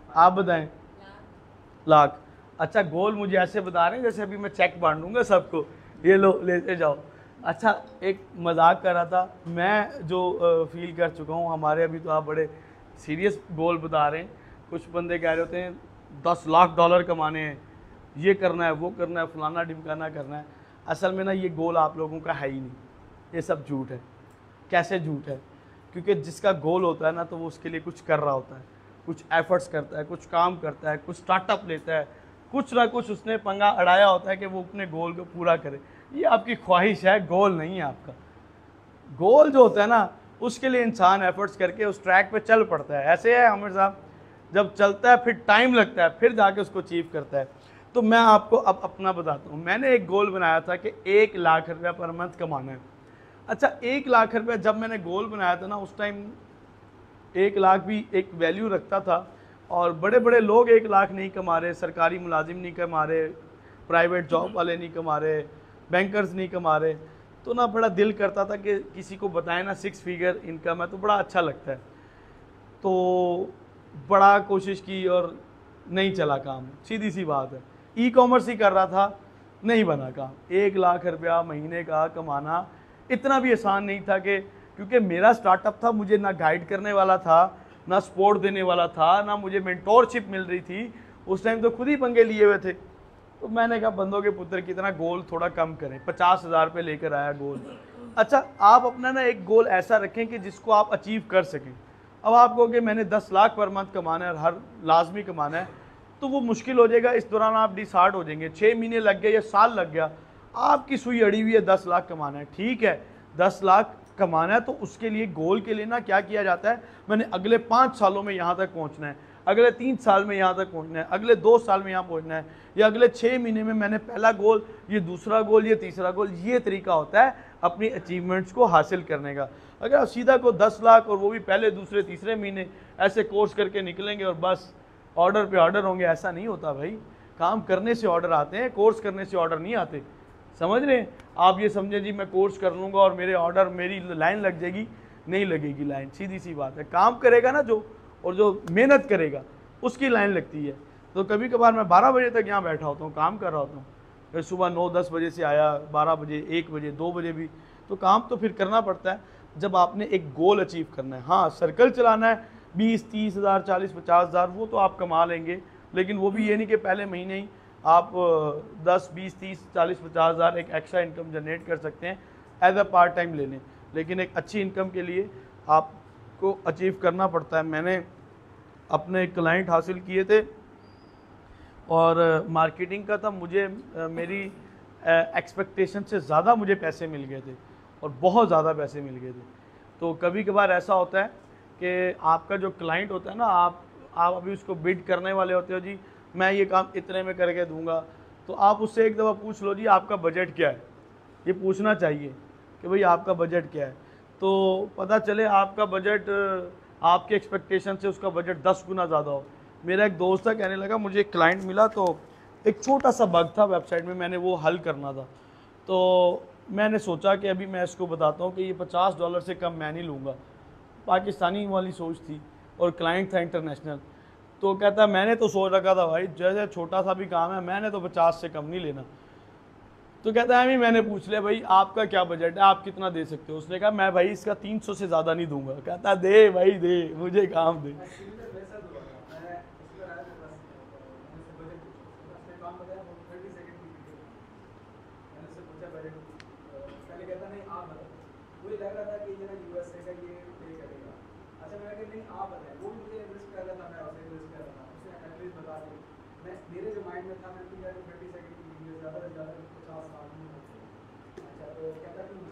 आप बताएं। लाख। अच्छा, गोल मुझे ऐसे बता रहे हैं जैसे अभी मैं चेक बांट दूंगा सबको, ये लो लेते जाओ। अच्छा, एक मजाक कर रहा था मैं, जो फील कर चुका हूँ हमारे। अभी तो आप बड़े सीरियस गोल बता रहे हैं। कुछ बंदे कह रहे होते हैं 10 लाख डॉलर कमाने हैं, ये करना है, वो करना है, फलाना ढिमकाना करना है। असल में ना ये गोल आप लोगों का है ही नहीं, ये सब झूठ है। कैसे झूठ है? क्योंकि जिसका गोल होता है ना, तो वो उसके लिए कुछ कर रहा होता है, कुछ एफर्ट्स करता है, कुछ काम करता है, कुछ स्टार्टअप लेता है, कुछ ना कुछ उसने पंगा अड़ाया होता है कि वो अपने गोल को पूरा करे। ये आपकी ख्वाहिश है, गोल नहीं है आपका। गोल जो होता है ना, उसके लिए इंसान एफर्ट्स करके उस ट्रैक पे चल पड़ता है। ऐसे है आमिर साहब, जब चलता है फिर टाइम लगता है, फिर जाके उसको अचीव करता है। तो मैं आपको अब अपना बताता हूँ। मैंने एक गोल बनाया था कि 1 लाख रुपया पर मंथ कमाना है। अच्छा, 1 लाख रुपया जब मैंने गोल बनाया था ना, उस टाइम 1 लाख भी एक वैल्यू रखता था। और बड़े बड़े लोग 1 लाख नहीं कमा रहे, सरकारी मुलाजिम नहीं कमा रहे, प्राइवेट जॉब वाले नहीं कमा रहे, बैंकर्स नहीं कमा रहे। तो ना बड़ा दिल करता था कि किसी को बताएं ना 6 फिगर इनकम है, तो बड़ा अच्छा लगता है। तो बड़ा कोशिश की और नहीं चला काम। सीधी सी बात है। ई कॉमर्स ही कर रहा था, नहीं बना काम। 1 लाख रुपया महीने का कमाना इतना भी आसान नहीं था, कि क्योंकि मेरा स्टार्टअप था, मुझे ना गाइड करने वाला था, ना सपोर्ट देने वाला था, ना मुझे मेंटोरशिप मिल रही थी। उस टाइम तो खुद ही पंगे लिए हुए थे। तो मैंने कहा बंदों के पुत्र की तरह गोल थोड़ा कम करें। 50,000 पे लेकर आया गोल। अच्छा, आप अपना ना एक गोल ऐसा रखें कि जिसको आप अचीव कर सकें। अब आप कहोगे मैंने 10 लाख पर मंथ कमाना है और हर लाजमी कमाना है, तो वो मुश्किल हो जाएगा। इस दौरान आप डिसहार्ट हो जाएंगे। 6 महीने लग गए या साल लग गया, आपकी सुई अड़ी हुई है 10 लाख कमाना है। ठीक है, 10 लाख कमाना है, तो उसके लिए गोल के लिए ना क्या किया जाता है, मैंने अगले 5 सालों में यहाँ तक पहुँचना है, अगले 3 साल में यहाँ तक पहुँचना है, अगले 2 साल में यहाँ पहुँचना है, या अगले 6 महीने में मैंने पहला गोल, ये दूसरा गोल, ये तीसरा गोल। ये तरीका होता है अपनी अचीवमेंट्स को हासिल करने का। अगर आप सीधा को 10 लाख और वो भी पहले दूसरे तीसरे महीने ऐसे कोर्स करके निकलेंगे और बस ऑर्डर पे ऑर्डर होंगे, ऐसा नहीं होता भाई। काम करने से ऑर्डर आते हैं, कोर्स करने से ऑर्डर नहीं आते। समझ रहे हैं? आप ये समझें जी मैं कोर्स कर लूँगा और मेरे ऑर्डर, मेरी लाइन लग जाएगी, नहीं लगेगी लाइन। सीधी सी बात है। काम करेगा ना जो, और जो मेहनत करेगा उसकी लाइन लगती है। तो कभी कभार मैं 12 बजे तक यहाँ बैठा होता हूँ, काम कर रहा होता हूँ। फिर सुबह 9-10 बजे से आया, 12 बजे, 1 बजे, 2 बजे भी। तो काम तो फिर करना पड़ता है जब आपने एक गोल अचीव करना है। हाँ, सर्कल चलाना है 20-30 हज़ार, 40-50 हज़ार, वो तो आप कमा लेंगे। लेकिन वो भी ये नहीं कि पहले महीने ही आप 10, 20, 30, 40, 50 हज़ार एक एक्स्ट्रा इनकम जनरेट कर सकते हैं एज अ पार्ट टाइम ले लें। लेकिन एक अच्छी इनकम के लिए आपको अचीव करना पड़ता है। मैंने अपने क्लाइंट हासिल किए थे और मार्केटिंग का था, मुझे मेरी एक्सपेक्टेशन से ज़्यादा मुझे पैसे मिल गए थे, और बहुत ज़्यादा पैसे मिल गए थे। तो कभी कभार ऐसा होता है कि आपका जो क्लाइंट होता है ना, आप अभी उसको बिड करने वाले होते हो, जी मैं ये काम इतने में करके दूंगा, तो आप उससे एक दफ़ा पूछ लो जी आपका बजट क्या है। ये पूछना चाहिए कि भाई आपका बजट क्या है, तो पता चले आपका बजट आपके एक्सपेक्टेशन से उसका बजट 10 गुना ज़्यादा हो। मेरा एक दोस्त था, कहने लगा मुझे एक क्लाइंट मिला, तो एक छोटा सा बग था वेबसाइट में, मैंने वो हल करना था। तो मैंने सोचा कि अभी मैं इसको बताता हूँ कि ये $50 से कम मैं नहीं लूँगा। पाकिस्तानी वाली सोच थी और क्लाइंट था इंटरनेशनल। तो कहता मैंने तो सोच रखा था भाई जैसे छोटा सा भी काम है मैंने तो 50 से कम नहीं लेना। तो कहता है अभी मैंने पूछ लिया भाई आपका क्या बजट है, आप कितना दे सकते हो। उसने कहा मैं भाई इसका 300 से ज़्यादा नहीं दूंगा। कहता दे भाई दे, मुझे काम दे। मेरे जो माइंड में था मैं 30 सेकंड की वीडियो ज़्यादा से ज़्यादा 50 साल में। अच्छा तो कहता नहीं,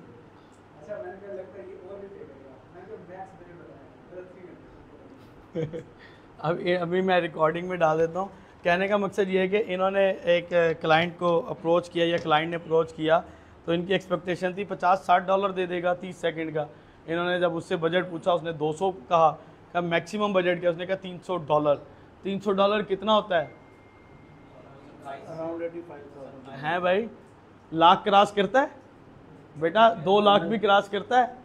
अच्छा मैंने कहा लगता है ये और भी पे करेगा। मैंने कहा मैक्स मैंने बताया 3 घंटे। अभी मैं रिकॉर्डिंग में डाल देता हूँ। कहने का मकसद ये है कि इन्होंने एक क्लाइंट को अप्रोच किया या क्लाइंट ने अप्रोच किया, तो इनकी एक्सपेक्टेशन थी $50-60 दे देगा 30 सेकंड का। इन्होंने जब उससे बजट पूछा उसने 200 कहा मैक्सिमम बजट क्या, उसने कहा $300। $300 कितना होता है? अराउंड 85,000 है भाई, लाख क्रॉस करता है बेटा, 2 लाख भी क्रॉस करता है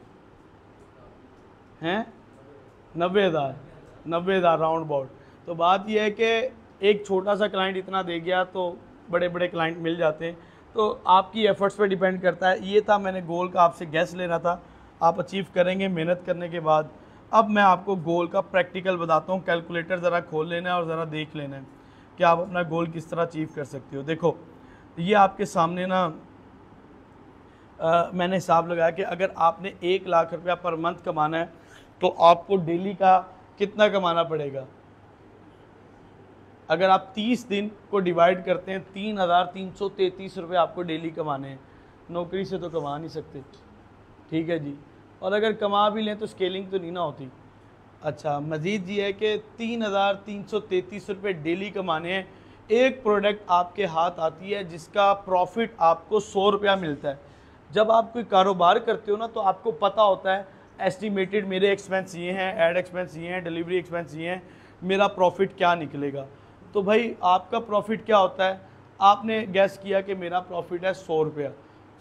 हैं? 90,000 राउंड अबाउट। तो बात यह है कि एक छोटा सा क्लाइंट इतना दे गया तो बड़े बड़े क्लाइंट मिल जाते हैं। तो आपकी एफर्ट्स पे डिपेंड करता है। ये था मैंने गोल का आपसे गैस लेना था, आप अचीव करेंगे मेहनत करने के बाद। अब मैं आपको गोल का प्रैक्टिकल बताता हूँ। कैलकुलेटर ज़रा खोल लेना है और ज़रा देख लेना है कि आप अपना गोल किस तरह अचीव कर सकते हो। देखो ये आपके सामने ना मैंने हिसाब लगाया कि अगर आपने 1 लाख रुपया पर मंथ कमाना है तो आपको डेली का कितना कमाना पड़ेगा। अगर आप 30 दिन को डिवाइड करते हैं 3,333 रुपये आपको डेली कमाने हैं। नौकरी से तो कमा नहीं सकते, ठीक है जी। और अगर कमा भी लें तो स्केलिंग तो नहीं ना होती। अच्छा मज़ीद ये है कि 3,333 रुपये डेली कमाने हैं। एक प्रोडक्ट आपके हाथ आती है जिसका प्रॉफिट आपको 100 रुपया मिलता है। जब आप कोई कारोबार करते हो ना तो आपको पता होता है एस्टिमेटेड मेरे एक्सपेंस ये हैं, ऐड एक्सपेंस ये हैं, डिलीवरी एक्सपेंस ये हैं, मेरा प्रॉफिट क्या निकलेगा। तो भाई आपका प्रॉफिट क्या होता है, आपने गैस किया कि मेरा प्रॉफिट है 100 रुपया,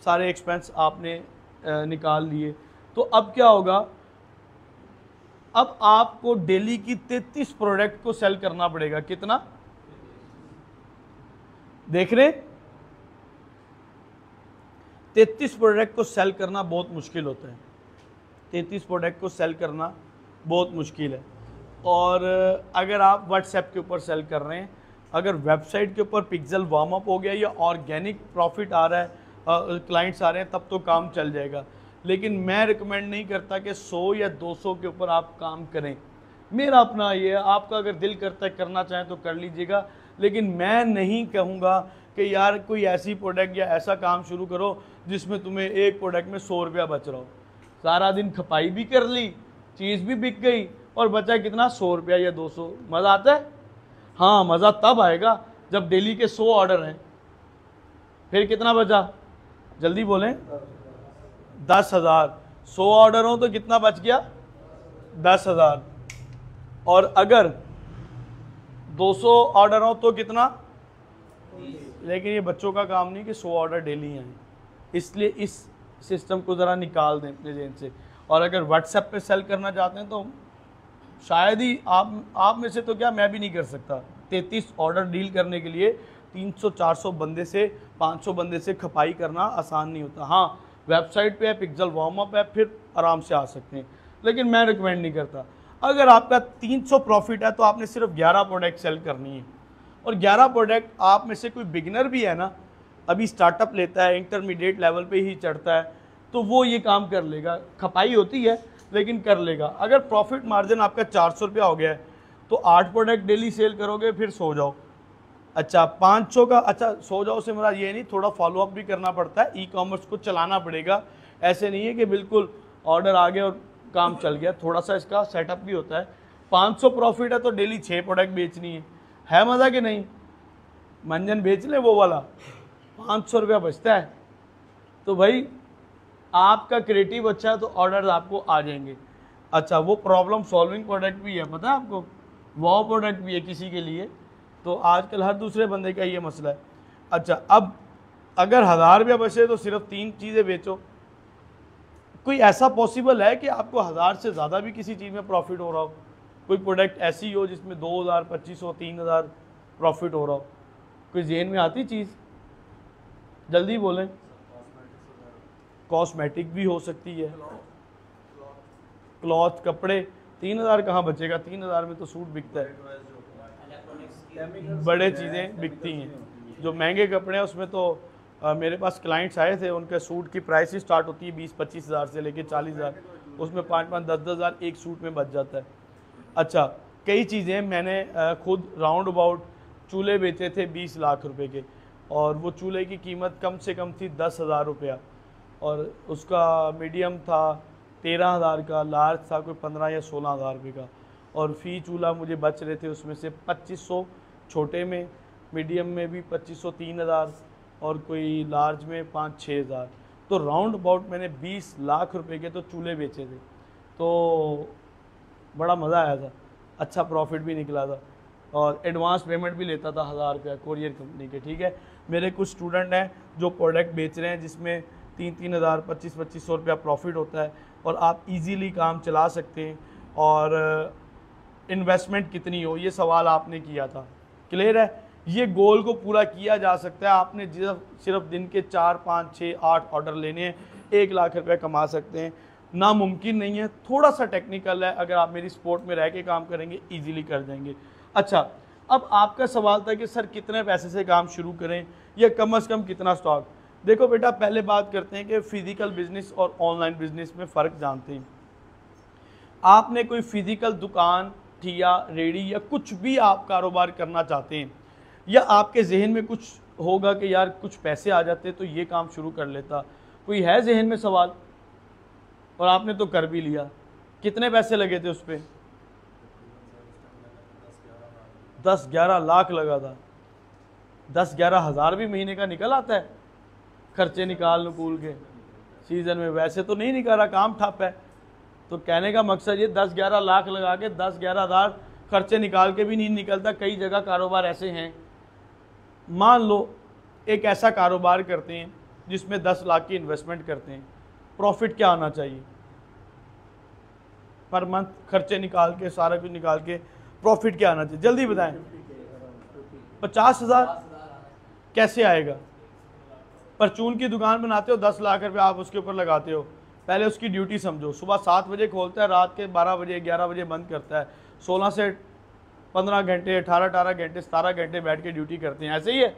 सारे एक्सपेंस आपने निकाल लिए। तो अब क्या होगा, अब आपको डेली की 33 प्रोडक्ट को सेल करना पड़ेगा। कितना देख रहे, 33 प्रोडक्ट को सेल करना बहुत मुश्किल होता है। 33 प्रोडक्ट को सेल करना बहुत मुश्किल है। और अगर आप व्हाट्सएप के ऊपर सेल कर रहे हैं, अगर वेबसाइट के ऊपर पिक्सल वार्म अप हो गया या ऑर्गेनिक प्रॉफिट आ रहा है, क्लाइंट्स आ रहे हैं, तब तो काम चल जाएगा। लेकिन मैं रिकमेंड नहीं करता कि 100 या 200 के ऊपर आप काम करें। मेरा अपना ये है, आपका अगर दिल करता है करना चाहें तो कर लीजिएगा, लेकिन मैं नहीं कहूँगा कि यार कोई ऐसी प्रोडक्ट या ऐसा काम शुरू करो जिसमें तुम्हें एक प्रोडक्ट में 100 रुपया बच रहा हो। सारा दिन खपाई भी कर ली, चीज़ भी बिक गई और बचा कितना, 100 रुपया या 200। मज़ा आता है? हाँ मज़ा तब आएगा जब डेली के 100 ऑर्डर हैं। फिर कितना बचा, जल्दी बोलें, 10,000। 100 ऑर्डर हो तो कितना बच गया, 10,000। और अगर 200 ऑर्डर हो तो कितना, लेकिन ये बच्चों का काम नहीं कि 100 ऑर्डर डेली आए, इसलिए इस सिस्टम को ज़रा निकाल दें अपने जेन से। और अगर व्हाट्सएप पे सेल करना चाहते हैं तो शायद ही आप में से तो क्या, मैं भी नहीं कर सकता। 33 ऑर्डर डील करने के लिए 300-400 बंदे से 500 बंदे से खपाई करना आसान नहीं होता। हाँ वेबसाइट पे है, पिक्सल वार्म अप है, फिर आराम से आ सकते हैं, लेकिन मैं रिकमेंड नहीं करता। अगर आपका 300 प्रॉफिट है तो आपने सिर्फ 11 प्रोडक्ट सेल करनी है। और 11 प्रोडक्ट आप में से कोई बिगिनर भी है ना, अभी स्टार्टअप लेता है, इंटरमीडिएट लेवल पे ही चढ़ता है, तो वो ये काम कर लेगा। खपाई होती है लेकिन कर लेगा। अगर प्रॉफिट मार्जिन आपका 400 रुपया हो गया है तो 8 प्रोडक्ट डेली सेल करोगे, फिर सो जाओ। अच्छा 500 का, अच्छा सो जाओ से मेरा ये नहीं, थोड़ा फॉलोअप भी करना पड़ता है, ई कॉमर्स को चलाना पड़ेगा। ऐसे नहीं है कि बिल्कुल ऑर्डर आ गए और काम चल गया। थोड़ा सा इसका सेटअप भी होता है। 500 प्रॉफिट है तो डेली 6 प्रोडक्ट बेचनी है मज़ा कि नहीं? मंजन बेच ले वो वाला, 500 रुपया बचता है। तो भाई आपका क्रिएटिव अच्छा है तो ऑर्डर आपको आ जाएंगे। अच्छा, वो प्रॉब्लम सॉल्विंग प्रोडक्ट भी है, पता है आपको? वो प्रोडक्ट भी है किसी के लिए। तो आजकल हर दूसरे बंदे का ये मसला है। अच्छा, अब अगर 1000 रुपया बचे तो सिर्फ 3 चीज़ें बेचो। कोई ऐसा पॉसिबल है कि आपको 1000 से ज़्यादा भी किसी चीज़ में प्रॉफिट हो रहा हो? कोई प्रोडक्ट ऐसी हो जिसमें 2000, 2500, 3000 प्रॉफिट हो रहा हो? कोई जेहन में आती चीज़? जल्दी बोलें। कॉस्मेटिक भी हो सकती है, क्लॉथ, कपड़े। 3000 कहाँ बचेगा? 3000 में तो सूट बिकता है, बड़े चीज़ें बिकती हैं। जो महंगे कपड़े हैं उसमें तो मेरे पास क्लाइंट्स आए थे, उनके सूट की प्राइस ही स्टार्ट होती है 20-25 हज़ार से लेके 40 हज़ार। उसमें 5-5, 10-10 हज़ार एक सूट में बच जाता है। अच्छा, कई चीज़ें मैंने खुद राउंड अबाउट चूल्हे बेचे थे 20 लाख रुपए के, और वो चूल्हे की कीमत कम से कम थी 10,000 रुपया, और उसका मीडियम था 13,000 का, लार्ज था कोई 15 या 16,000 रुपये का, और फी चूल्हा मुझे बच रहे थे उसमें से 2500 छोटे में, मीडियम में भी 2500, 3000, और कोई लार्ज में 5-6 हज़ार। तो राउंड अबाउट मैंने 20 लाख रुपए के तो चूल्हे बेचे थे। तो बड़ा मज़ा आया था, अच्छा प्रॉफिट भी निकला था, और एडवांस पेमेंट भी लेता था 1000 रुपया कोरियर कंपनी के। ठीक है, मेरे कुछ स्टूडेंट हैं जो प्रोडक्ट बेच रहे हैं जिसमें 3-3 हज़ार, 25-2500 रुपया प्रॉफिट होता है, और आप इजीली काम चला सकते हैं। और इन्वेस्टमेंट कितनी हो, ये सवाल आपने किया था, क्लियर है? ये गोल को पूरा किया जा सकता है। आपने सिर्फ दिन के 4, 5, 6, 8 ऑर्डर लेने हैं, 1 लाख रुपया कमा सकते हैं। नामुमकिन नहीं है, थोड़ा सा टेक्निकल है, अगर आप मेरी सपोर्ट में रह के काम करेंगे ईजिली कर देंगे। अच्छा, अब आपका सवाल था कि सर कितने पैसे से काम शुरू करें या कम से कम कितना स्टॉक? देखो बेटा, पहले बात करते हैं कि फिजिकल बिजनेस और ऑनलाइन बिजनेस में फ़र्क जानते हैं। आपने कोई फिजिकल दुकान, ठिया, रेडी या कुछ भी आप कारोबार करना चाहते हैं, या आपके जहन में कुछ होगा कि यार कुछ पैसे आ जाते तो ये काम शुरू कर लेता, कोई है जहन में सवाल? और आपने तो कर भी लिया। कितने पैसे लगे थे उस पर? 10-11 लाख लगा था। 10-11 हज़ार भी महीने का निकल आता है, खर्चे निकाल नकूल के सीज़न में। वैसे तो नहीं निकल रहा, काम ठप है। तो कहने का मकसद ये 10-11 लाख लगा के 10-11 हज़ार खर्चे निकाल के भी नहीं निकलता। कई जगह कारोबार ऐसे हैं। मान लो एक ऐसा कारोबार करते हैं जिसमें 10 लाख की इन्वेस्टमेंट करते हैं, प्रॉफिट क्या आना चाहिए पर मंथ? खर्चे निकाल के, सारा कुछ निकाल के प्रॉफिट क्या आना चाहिए? जल्दी बताएं। 50,000 कैसे आएगा? परचून की दुकान बनाते हो, 10 लाख रुपये आप उसके ऊपर लगाते हो। पहले उसकी ड्यूटी समझो, सुबह 7 बजे खोलता है, रात के 12 बजे 11 बजे बंद करता है। 16 से 15 घंटे, 18 घंटे, 17 घंटे बैठ के ड्यूटी करते हैं। ऐसे ही है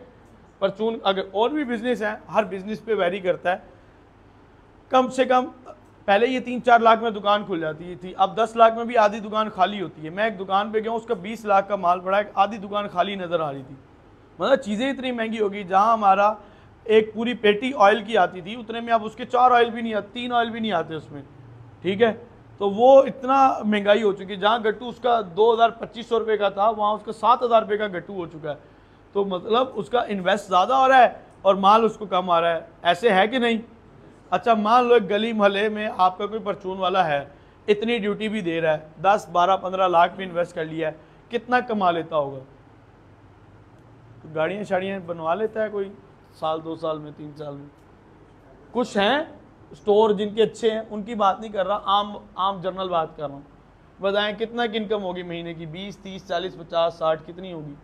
परचून। अगर और भी बिजनेस है, हर बिजनेस पे वैरी करता है। कम से कम पहले ये 3-4 लाख में दुकान खुल जाती थी, अब 10 लाख में भी आधी दुकान खाली होती है। मैं एक दुकान पे गया हूँ, उसका 20 लाख का माल पड़ा है, आधी दुकान खाली नज़र आ रही थी। मतलब चीज़ें इतनी महंगी होगी। जहाँ हमारा एक पूरी पेटी ऑयल की आती थी, उतने में अब उसके 4 ऑयल भी नहीं आते, 3 ऑयल भी नहीं आते उसमें। ठीक है, तो वो इतना महंगाई हो चुकी है। जहाँ गट्टू उसका 2,000-2,500 रुपये का था, वहाँ उसका 7,000 रुपये का गट्टू हो चुका है। तो मतलब उसका इन्वेस्ट ज़्यादा हो रहा है और माल उसको कम आ रहा है। ऐसे है कि नहीं? अच्छा, मान लो एक गली मोहल्ले में आपका कोई परचून वाला है, इतनी ड्यूटी भी दे रहा है, 10, 12, 15 लाख भी इन्वेस्ट कर लिया है, कितना कमा लेता होगा? तो गाड़ियाँ शाड़ियाँ बनवा लेता है कोई साल, 2 साल में, 3 साल में। कुछ हैं स्टोर जिनके अच्छे हैं, उनकी बात नहीं कर रहा, आम जनरल बात कर रहा हूँ। बताएं कितना की इनकम होगी महीने की? 20, 30, 40, 50, 60, कितनी होगी?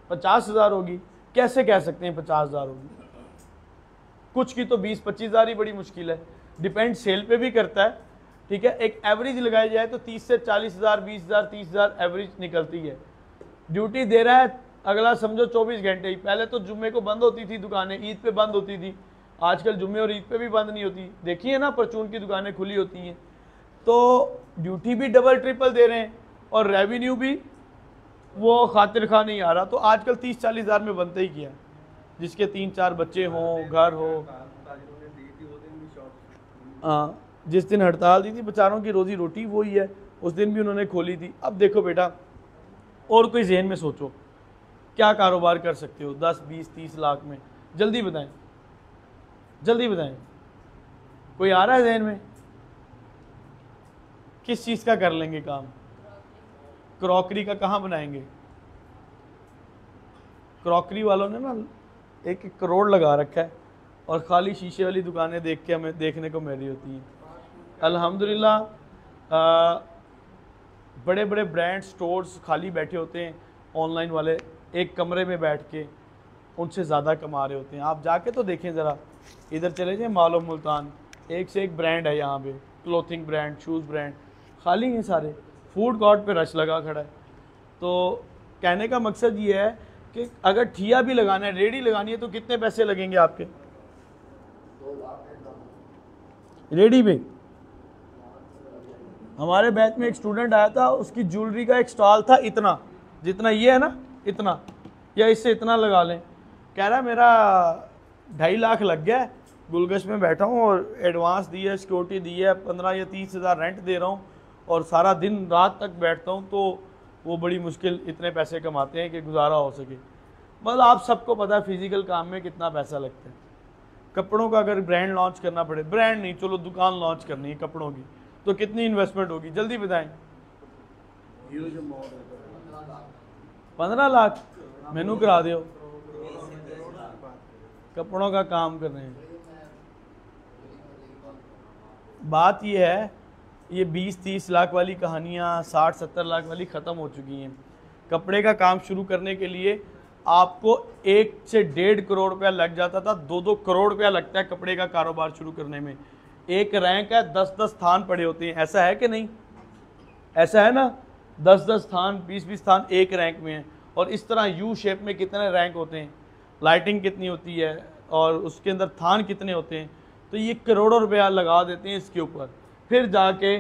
50,000 होगी। कैसे कह सकते हैं 50,000 होगी? कुछ की तो 20-25 हज़ार ही बड़ी मुश्किल है। डिपेंड सेल पे भी करता है। ठीक है, एक एवरेज लगाई जाए तो 30 से 40 हज़ार, 20 हज़ार, 30 हज़ार एवरेज निकलती है। ड्यूटी दे रहा है अगला, समझो 24 घंटे ही। पहले तो जुम्मे को बंद होती थी दुकानें, ईद पे बंद होती थी। आजकल जुम्मे और ईद पे भी बंद नहीं होती। देखिए ना, परचून की दुकानें खुली होती हैं। तो ड्यूटी भी डबल ट्रिपल दे रहे हैं और रेवेन्यू भी वो खातिर खा नहीं आ रहा। तो आजकल 30-40 हज़ार में बनते ही किया, जिसके 3-4 बच्चे हों, घर हो। जिस दिन हड़ताल दी थी बेचारों की रोजी रोटी वही है, उस दिन भी उन्होंने खोली थी। अब देखो बेटा, और कोई जहन में सोचो क्या कारोबार कर सकते हो 10, 20, 30 लाख में, जल्दी बताएं, जल्दी बताएं, कोई आ रहा है जहन में? किस चीज़ का कर लेंगे काम? क्रॉकरी का कहाँ बनाएंगे? क्रॉकरी वालों ने ना 1-1 करोड़ लगा रखा है और खाली शीशे वाली दुकानें देख के हमें देखने को मिल रही होती हैं। अल्हम्दुलिल्लाह बड़े बड़े ब्रांड स्टोर्स खाली बैठे होते हैं, ऑनलाइन वाले एक कमरे में बैठ के उनसे ज़्यादा कमा रहे होते हैं। आप जाके तो देखें ज़रा, इधर चले जाएं मालो मुल्तान, एक से एक ब्रांड है यहाँ पे, क्लोथिंग ब्रांड, शूज़ ब्रांड, खाली हैं सारे, फूड कोर्ट पे रश लगा खड़ा है। तो कहने का मकसद ये है कि अगर ठिया भी लगाना है, रेडी लगानी है, तो कितने पैसे लगेंगे आपके रेडी पे? हमारे बैच में एक स्टूडेंट आया था, उसकी ज्वेलरी का एक स्टॉल था इतना, जितना ये है ना, इतना, या इससे इतना लगा लें। कह रहा मेरा 2.5 लाख लग गया है, गुलगश में बैठा हूँ और एडवांस दी है, सिक्योरिटी दी है, 15 या 30 हज़ार रेंट दे रहा हूँ और सारा दिन रात तक बैठता हूँ, तो वो बड़ी मुश्किल इतने पैसे कमाते हैं कि गुजारा हो सके। मतलब आप सबको पता है फिजिकल काम में कितना पैसा लगता है। कपड़ों का अगर ब्रांड लॉन्च करना पड़े, ब्रांड नहीं, चलो दुकान लॉन्च करनी है कपड़ों की, तो कितनी इन्वेस्टमेंट होगी, जल्दी बताएं? 15 लाख मेनू करा दो, कपड़ों का काम कर रहे हैं। बात यह है, ये 20-30 लाख वाली कहानियाँ 60-70 लाख वाली ख़त्म हो चुकी हैं। कपड़े का काम शुरू करने के लिए आपको 1 से 1.5 करोड़ रुपया लग जाता था, 2-2 करोड़ रुपया लगता है कपड़े का कारोबार शुरू करने में। एक रैंक है, 10-10 स्थान पड़े होते हैं, ऐसा है कि नहीं? ऐसा है ना, 10-10 स्थान, 20-20 स्थान एक रैंक में है। और इस तरह यू शेप में कितने रैंक होते हैं, लाइटिंग कितनी होती है और उसके अंदर थान कितने होते हैं। तो ये करोड़ों रुपया लगा देते हैं इसके ऊपर। फिर जाके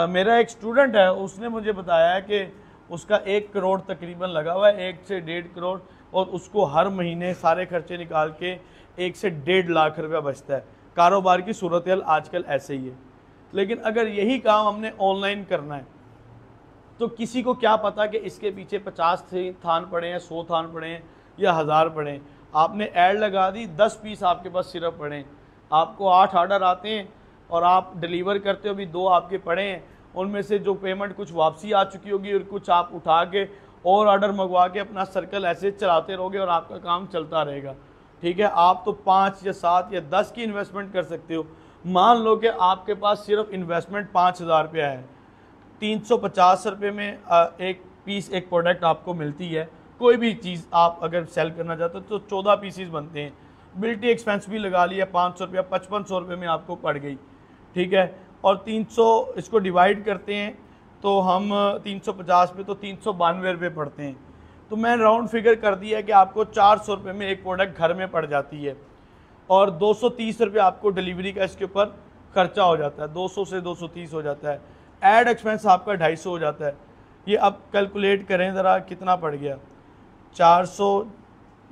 मेरा एक स्टूडेंट है, उसने मुझे बताया है कि उसका 1 करोड़ तकरीबन लगा हुआ है, 1 से 1.5 करोड़, और उसको हर महीने सारे खर्चे निकाल के 1 से 1.5 लाख रुपया बचता है। कारोबार की सूरत हाल आजकल ऐसे ही है। लेकिन अगर यही काम हमने ऑनलाइन करना है तो किसी को क्या पता कि इसके पीछे 50 थान पड़े हैं, 100 थान पड़े हैं या 1000 पड़े हैं। आपने ऐड लगा दी, 10 पीस आपके पास सिर्फ पड़े हैं, आपको 8 ऑर्डर आते हैं और आप डिलीवर करते हो, अभी 2 आपके पड़े हैं, उनमें से जो पेमेंट कुछ वापसी आ चुकी होगी और कुछ आप उठा के और ऑर्डर मंगवा के अपना सर्कल ऐसे चलाते रहोगे और आपका काम चलता रहेगा। ठीक है, आप तो 5 या 7 या 10 की इन्वेस्टमेंट कर सकते हो। मान लो कि आपके पास सिर्फ इन्वेस्टमेंट 5000 रुपया है, 350 रुपये में एक पीस, एक प्रोडक्ट आपको मिलती है। कोई भी चीज़ आप अगर सेल करना चाहते हो तो 14 पीसीस बनते हैं। बिल्टी एक्सपेंस भी लगा लिया 500 रुपया, 5500 रुपये में आपको पड़ गई। ठीक है, और 300 इसको डिवाइड करते हैं तो हम 350 पे तो 392 रुपये पड़ते हैं। तो मैं राउंड फिगर कर दिया कि आपको 400 रुपये में एक प्रोडक्ट घर में पड़ जाती है और 230 रुपये आपको डिलीवरी का इसके ऊपर खर्चा हो जाता है, 200 से 230 हो जाता है। ऐड एक्सपेंस आपका 250 हो जाता है। ये अब कैलकुलेट करें ज़रा कितना पड़ गया, 400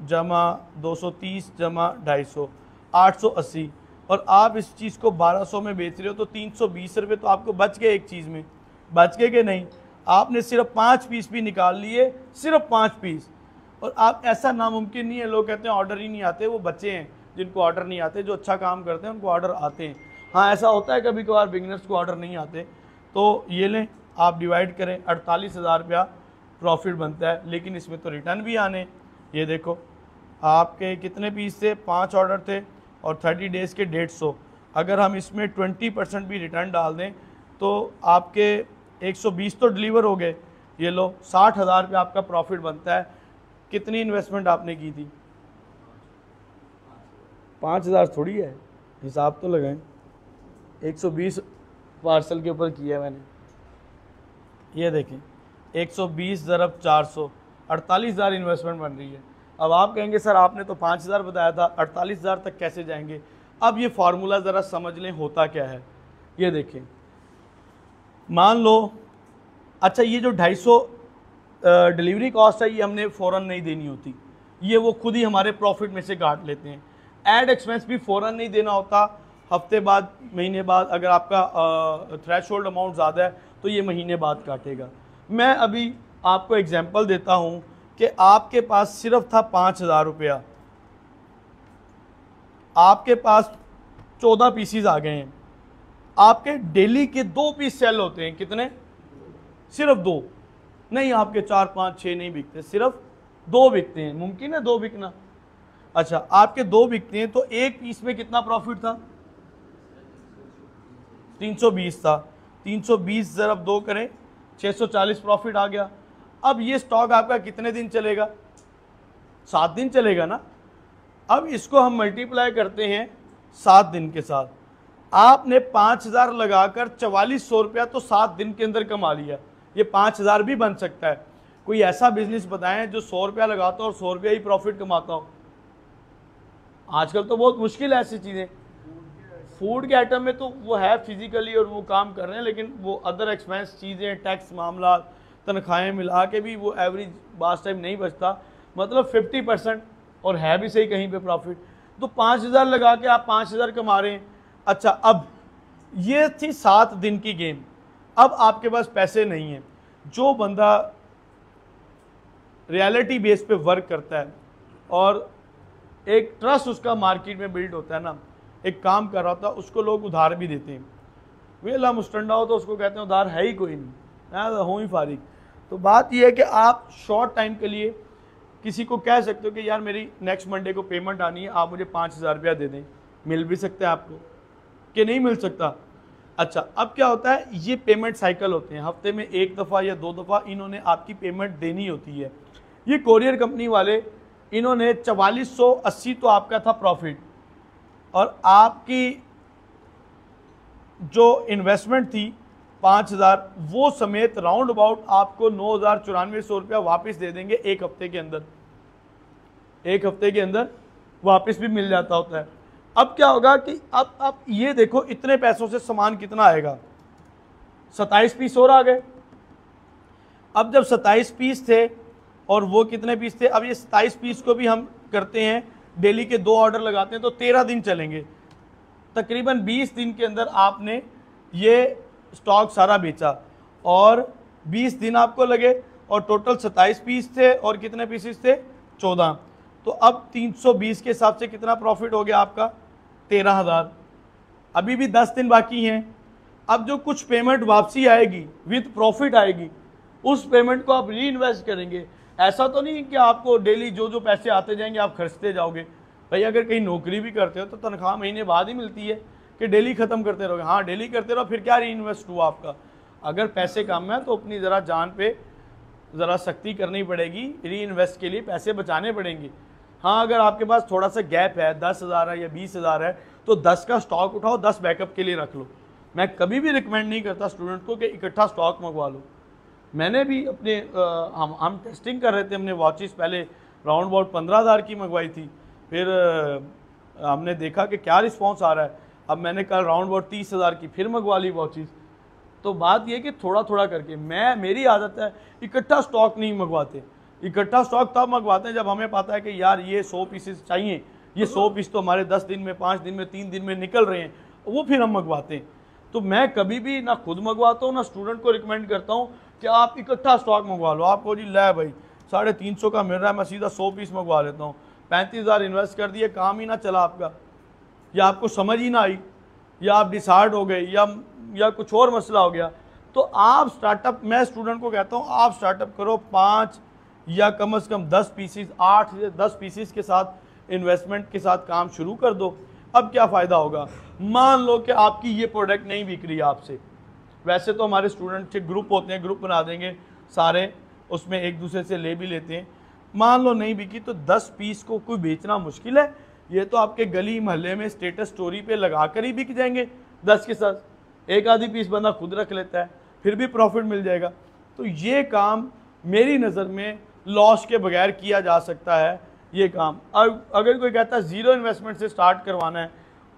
जमा 230 जमा 250, 880, और आप इस चीज़ को 1200 में बेच रहे हो तो 320 रुपये तो आपको बच गए। एक चीज़ में बच गए कि नहीं? आपने सिर्फ 5 पीस भी निकाल लिए, सिर्फ 5 पीस। और आप, ऐसा नामुमकिन नहीं है, लोग कहते हैं ऑर्डर ही नहीं आते, वो बच्चे हैं जिनको ऑर्डर नहीं आते, जो अच्छा काम करते हैं उनको ऑर्डर आते हैं। हाँ, ऐसा होता है कभी कभार बिगनर्स को ऑर्डर नहीं आते। तो ये लें, आप डिवाइड करें, 48,000 रुपया प्रॉफिट बनता है। लेकिन इसमें तो रिटर्न भी आने, ये देखो आपके कितने पीस थे, 5 ऑर्डर थे और 30 डेज़ के 150। अगर हम इसमें 20% भी रिटर्न डाल दें तो आपके 120 तो डिलीवर हो गए। ये लो, 60,000 रुपया आपका प्रॉफिट बनता है। कितनी इन्वेस्टमेंट आपने की थी? 5000 थोड़ी है, हिसाब तो लगाएं। 120 पार्सल के ऊपर किया है मैंने, ये देखें 120 ज़रब 400, 48,000 इन्वेस्टमेंट बन रही है। अब आप कहेंगे सर आपने तो 5000 बताया था, 48,000 तक कैसे जाएंगे? अब ये फार्मूला ज़रा समझ लें होता क्या है। ये देखें, मान लो अच्छा ये जो 250 डिलीवरी कॉस्ट है ये हमने फ़ौरन नहीं देनी होती, ये वो खुद ही हमारे प्रॉफिट में से काट लेते हैं। ऐड एक्सपेंस भी फ़ौरन नहीं देना होता, हफ्ते बाद, महीने बाद, अगर आपका थ्रेशोल्ड अमाउंट ज़्यादा है तो ये महीने बाद काटेगा। मैं अभी आपको एग्जांपल देता हूँ कि आपके पास सिर्फ था 5,000 रुपया, आपके पास 14 पीसीज आ गए हैं, आपके डेली के 2 पीस सेल होते हैं, कितने? सिर्फ 2, नहीं आपके 4, 5, 6 नहीं बिकते, सिर्फ 2 बिकते हैं। मुमकिन है 2 बिकना? अच्छा, आपके 2 बिकते हैं तो एक पीस में कितना प्रॉफिट था? 320 था। 320 ज़रब 2 करें, 640 प्रॉफिट आ गया। अब ये स्टॉक आपका कितने दिन चलेगा? 7 दिन चलेगा ना। अब इसको हम मल्टीप्लाई करते हैं 7 दिन के साथ। आपने 5,000 लगाकर 4400 रुपया तो 7 दिन के अंदर कमा लिया। ये 5,000 भी बन सकता है। कोई ऐसा बिजनेस बताएं जो 100 रुपया लगाता हो और 100 रुपया ही प्रॉफिट कमाता हो। आजकल तो बहुत मुश्किल है ऐसी चीज़ें। फूड के आइटम में तो वो है फिजिकली और वो काम कर रहे हैं, लेकिन वो अदर एक्सपेंस चीज़ें, टैक्स मामला, तनख्वाहें मिला के भी वो एवरेज बास टाइम नहीं बचता, मतलब 50%, और है भी सही कहीं पे प्रॉफिट। तो 5,000 लगा के आप 5,000 कमा रहे हैं। अच्छा, अब ये थी 7 दिन की गेम। अब आपके पास पैसे नहीं हैं। जो बंदा रियलिटी बेस पे वर्क करता है और एक ट्रस्ट उसका मार्केट में बिल्ड होता है ना, एक काम कर रहा होता है, उसको लोग उधार भी देते हैं। वेला मुस्टंडा हो तो उसको कहते हैं उधार है ही कोई नहीं, मैं हूँ ही फारिग। तो बात यह है कि आप शॉर्ट टाइम के लिए किसी को कह सकते हो कि यार मेरी नेक्स्ट मंडे को पेमेंट आनी है, आप मुझे 5,000 रुपया दे दें। मिल भी सकते हैं आपको कि नहीं मिल सकता। अच्छा, अब क्या होता है, ये पेमेंट साइकिल होते हैं, हफ्ते में 1 दफ़ा या 2 दफ़ा इन्होंने आपकी पेमेंट देनी होती है। ये कोरियर कंपनी वाले, इन्होंने 4480 तो आपका था प्रॉफिट, और आपकी जो इन्वेस्टमेंट थी 5,000, वो समेत राउंड अबाउट आपको 9,9400 रुपया वापस दे देंगे एक हफ्ते के अंदर। एक हफ्ते के अंदर वापस भी मिल जाता होता है। अब क्या होगा कि अब ये देखो इतने पैसों से सामान कितना आएगा, 27 पीस और आ गए। अब जब 27 पीस थे और वो कितने पीस थे, अब ये 27 पीस को भी हम करते हैं, डेली के 2 ऑर्डर लगाते हैं तो 13 दिन चलेंगे। तकरीबन 20 दिन के अंदर आपने ये स्टॉक सारा बेचा और 20 दिन आपको लगे, और टोटल 27 पीस थे और कितने पीसेस थे? 14। तो अब 320 के हिसाब से कितना प्रॉफिट हो गया आपका? 13,000। अभी भी 10 दिन बाकी हैं। अब जो कुछ पेमेंट वापसी आएगी विद प्रॉफिट आएगी, उस पेमेंट को आप री इन्वेस्ट करेंगे। ऐसा तो नहीं कि आपको डेली जो जो पैसे आते जाएंगे आप खर्चते जाओगे। भाई अगर कहीं नौकरी भी करते हो तो तनख्वाह महीने बाद ही मिलती है कि डेली ख़त्म करते रहोगे। हाँ, डेली करते रहो, फिर क्या री इन्वेस्ट हुआ आपका? अगर पैसे कम है तो अपनी ज़रा जान पे ज़रा सख्ती करनी पड़ेगी, री इन्वेस्ट के लिए पैसे बचाने पड़ेंगे। हाँ, अगर आपके पास थोड़ा सा गैप है, 10,000 है या 20,000 है, तो 10 का स्टॉक उठाओ, 10 बैकअप के लिए रख लो। मैं कभी भी रिकमेंड नहीं करता स्टूडेंट को कि इकट्ठा स्टॉक मंगवा लो। मैंने भी अपने हम टेस्टिंग कर रहे थे, हमने वॉचेस पहले राउंड अबाउट 15,000 की मंगवाई थी, फिर हमने देखा कि क्या रिस्पॉन्स आ रहा है। अब मैंने कल राउंड अबाउट 30,000 की फिर मंगवा ली वॉचेस। तो बात यह कि थोड़ा थोड़ा करके, मेरी आदत है इकट्ठा स्टॉक नहीं मंगवाते। इकट्ठा स्टॉक तब मंगवाते हैं जब हमें पता है कि यार ये 100 पीसेस चाहिए, ये 100 पीस तो हमारे 10 दिन में, 5 दिन में, 3 दिन में निकल रहे हैं, वो फिर हम मंगवाते हैं। तो मैं कभी भी ना खुद मंगवाता हूँ ना स्टूडेंट को रिकमेंड करता हूँ कि आप इकट्ठा स्टॉक मंगवा लो। आपको जी ले भाई 350 का मिल रहा है, मैं सीधा 100 पीस मंगवा लेता हूँ। 35,000 इन्वेस्ट कर दिए, काम ही ना चला आपका, या आपको समझ ही ना आई, या आप डिसाइड हो गए, या कुछ और मसला हो गया, तो आप स्टार्टअप, मैं स्टूडेंट को कहता हूँ आप स्टार्टअप करो 5 या कम से कम 10 पीसीस, 8 से 10 पीसीस के साथ इन्वेस्टमेंट के साथ काम शुरू कर दो। अब क्या फ़ायदा होगा? मान लो कि आपकी ये प्रोडक्ट नहीं बिक रही आपसे, वैसे तो हमारे स्टूडेंट के ग्रुप होते हैं, ग्रुप बना देंगे सारे, उसमें एक दूसरे से ले भी लेते हैं। मान लो नहीं बिकी तो 10 पीस को कोई बेचना मुश्किल है। ये तो आपके गली मोहल्ले में स्टेटस स्टोरी पे लगा कर ही बिक जाएंगे 10 के साथ। एक आधी पीस बंदा खुद रख लेता है, फिर भी प्रॉफिट मिल जाएगा। तो ये काम मेरी नज़र में लॉस के बगैर किया जा सकता है ये काम। अगर कोई कहता है ज़ीरो इन्वेस्टमेंट से स्टार्ट करवाना है,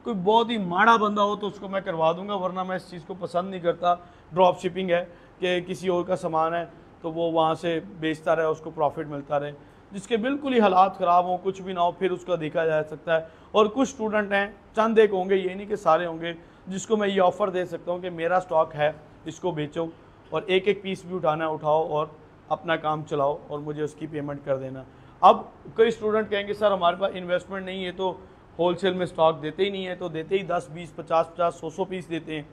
कोई बहुत ही माड़ा बंदा हो तो उसको मैं करवा दूंगा, वरना मैं इस चीज़ को पसंद नहीं करता। ड्रॉप शिपिंग है कि किसी और का सामान है तो वो वहाँ से बेचता रहे, उसको प्रॉफिट मिलता रहे। जिसके बिल्कुल ही हालात ख़राब हों, कुछ भी ना हो, फिर उसका देखा जा सकता है। और कुछ स्टूडेंट हैं, चंद एक होंगे, ये नहीं कि सारे होंगे, जिसको मैं ये ऑफ़र दे सकता हूँ कि मेरा स्टॉक है, इसको बेचो और एक एक पीस भी उठाना है उठाओ और अपना काम चलाओ और मुझे उसकी पेमेंट कर देना। अब कई स्टूडेंट कहेंगे सर हमारे पास इन्वेस्टमेंट नहीं है, तो होलसेल में स्टॉक देते ही नहीं है, तो देते ही 10, 20, 50, 100 पीस देते हैं,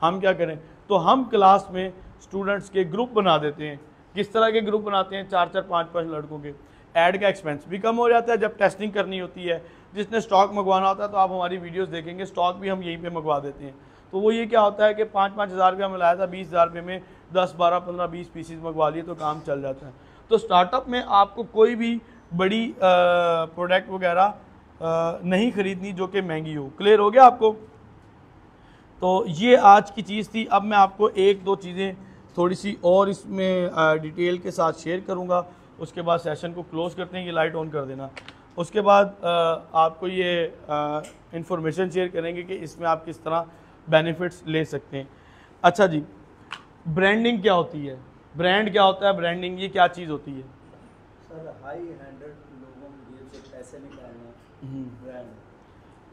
हम क्या करें? तो हम क्लास में स्टूडेंट्स के ग्रुप बना देते हैं। किस तरह के ग्रुप बनाते हैं? 4-4, 5-5 लड़कों के। ऐड का एक्सपेंस भी कम हो जाता है जब टेस्टिंग करनी होती है। जिसने स्टॉक मंगवाना होता है तो आप हमारी वीडियोस देखेंगे, स्टॉक भी हम यहीं पे मंगवा देते हैं। तो वो ये क्या होता है कि 5-5 हज़ार रुपया में लाया था, 20,000 रुपये में 10, 12, 15, 20 पीसीज मंगवा लिए तो काम चल जाता है। तो स्टार्टअप में आपको कोई भी बड़ी प्रोडक्ट वगैरह नहीं खरीदनी जो कि महंगी हो। क्लियर हो गया आपको? तो ये आज की चीज़ थी। अब मैं आपको एक दो चीज़ें थोड़ी सी और इसमें डिटेल के साथ शेयर करूँगा, उसके बाद सेशन को क्लोज़ करते हैं। ये लाइट ऑन कर देना। उसके बाद आपको ये इंफॉर्मेशन शेयर करेंगे कि इसमें आप किस तरह बेनिफिट्स ले सकते हैं। अच्छा जी, ब्रांडिंग क्या होती है? ब्रांड क्या होता है? ब्रांडिंग ये क्या चीज़ होती है? सर हाई हैंडेड लोगों के से पैसे निकालना ब्रांड।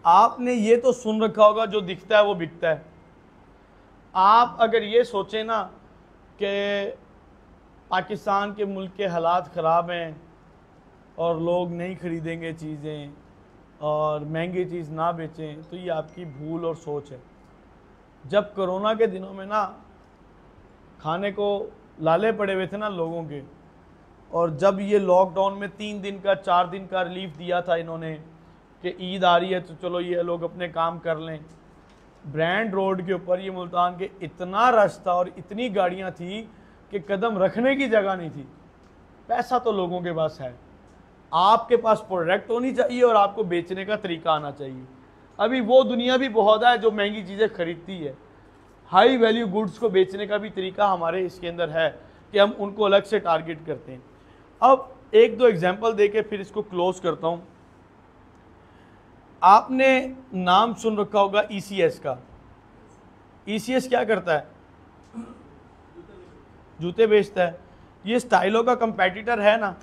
आपने ये तो सुन रखा होगा जो दिखता है वो बिकता है। आप अगर ये सोचें ना कि पाकिस्तान के मुल्क के हालात ख़राब हैं और लोग नहीं ख़रीदेंगे चीज़ें और महंगी चीज़ ना बेचें, तो ये आपकी भूल और सोच है। जब कोरोना के दिनों में ना खाने को लाले पड़े हुए थे ना लोगों के, और जब ये लॉकडाउन में 3 दिन का 4 दिन का रिलीफ दिया था इन्होंने कि ईद आ रही है तो चलो ये लोग अपने काम कर लें, ब्रांड रोड के ऊपर ये मुल्तान के इतना रश था और इतनी गाड़ियाँ थी कि कदम रखने की जगह नहीं थी। पैसा तो लोगों के पास है, आपके पास प्रोडक्ट होनी चाहिए और आपको बेचने का तरीका आना चाहिए। अभी वो दुनिया भी बहुत है जो महंगी चीज़ें खरीदती है। हाई वैल्यू गुड्स को बेचने का भी तरीका हमारे इसके अंदर है कि हम उनको अलग से टारगेट करते हैं। अब एक दो एग्जांपल देके फिर इसको क्लोज करता हूँ। आपने नाम सुन रखा होगा ECS का। ECS क्या करता है? जूते बेचता है। ये स्टाइलो का कंपेटिटर है ना।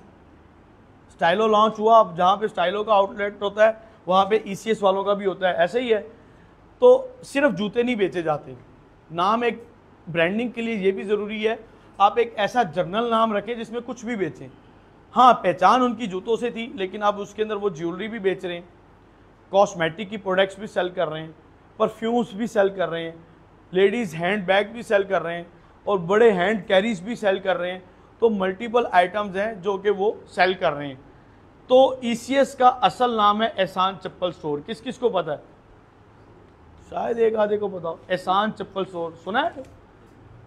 स्टाइलो लॉन्च हुआ, अब जहाँ पे स्टाइलो का आउटलेट होता है वहाँ पे ECS वालों का भी होता है, ऐसे ही है। तो सिर्फ जूते नहीं बेचे जाते, नाम एक ब्रांडिंग के लिए ये भी ज़रूरी है आप एक ऐसा जर्नल नाम रखें जिसमें कुछ भी बेचें। हाँ, पहचान उनकी जूतों से थी, लेकिन अब उसके अंदर वो ज्वेलरी भी बेच रहे हैं, कॉस्मेटिक की प्रोडक्ट्स भी सेल कर रहे हैं, परफ्यूम्स भी सेल कर रहे हैं, लेडीज़ हैंड बैग भी सेल कर रहे हैं और बड़े हैंड कैरीज भी सेल कर रहे हैं। तो मल्टीपल आइटम्स हैं जो कि वो सेल कर रहे हैं। तो ECS का असल नाम है एहसान चप्पल स्टोर। किस किस को पता है? शायद एक आधे को बताओ। एहसान चप्पल स्टोर सुना है?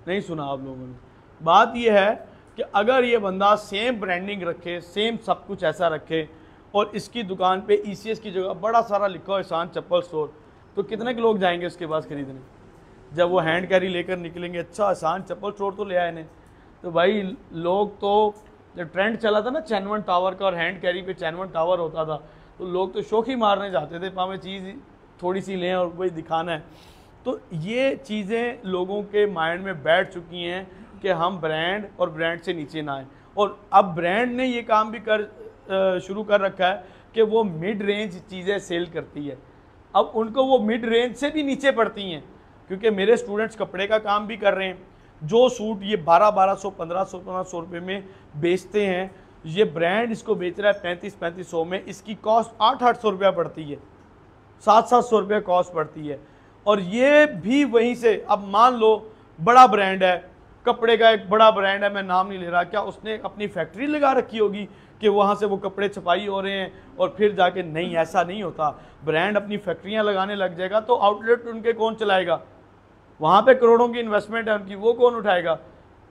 नहीं सुना आप लोगों ने। बात यह है कि अगर ये बंदा सेम ब्रांडिंग रखे, सेम सब कुछ ऐसा रखे और इसकी दुकान पे ECS की जगह बड़ा सारा लिखा हो एहसान चप्पल स्टोर, तो कितने के लोग जाएंगे उसके पास खरीदने? जब वो हैंड कैरी लेकर निकलेंगे, अच्छा एहसान चप्पल स्टोर तो ले आए ने। तो भाई लोग तो, जब ट्रेंड चला था ना चैनवन टावर का और हैंड कैरी पे चैनवन टावर होता था, तो लोग तो शौक ही मारने जाते थे, पाँव में चीज़ थोड़ी सी लें और कोई दिखाना है। तो ये चीज़ें लोगों के माइंड में बैठ चुकी हैं कि हम ब्रांड और ब्रांड से नीचे ना आए। और अब ब्रांड ने ये काम भी शुरू कर रखा है कि वो मिड रेंज चीज़ें सेल करती है। अब उनको वो मिड रेंज से भी नीचे पड़ती हैं, क्योंकि मेरे स्टूडेंट्स कपड़े का काम भी कर रहे हैं। जो सूट ये 1200, 1500 रुपये में बेचते हैं, ये ब्रांड इसको बेच रहा है 3500 में। इसकी कॉस्ट 800 रुपया पड़ती है, 700 रुपया कॉस्ट पड़ती है। और ये भी वहीं से, अब मान लो बड़ा ब्रांड है, कपड़े का एक बड़ा ब्रांड है, मैं नाम नहीं ले रहा, क्या उसने अपनी फैक्ट्री लगा रखी होगी कि वहाँ से वो कपड़े छपाई हो रहे हैं और फिर जाके? नहीं, ऐसा नहीं होता। ब्रांड अपनी फैक्ट्रियाँ लगाने लग जाएगा तो आउटलेट उनके कौन चलाएगा? वहाँ पे करोड़ों की इन्वेस्टमेंट है उनकी, वो कौन उठाएगा?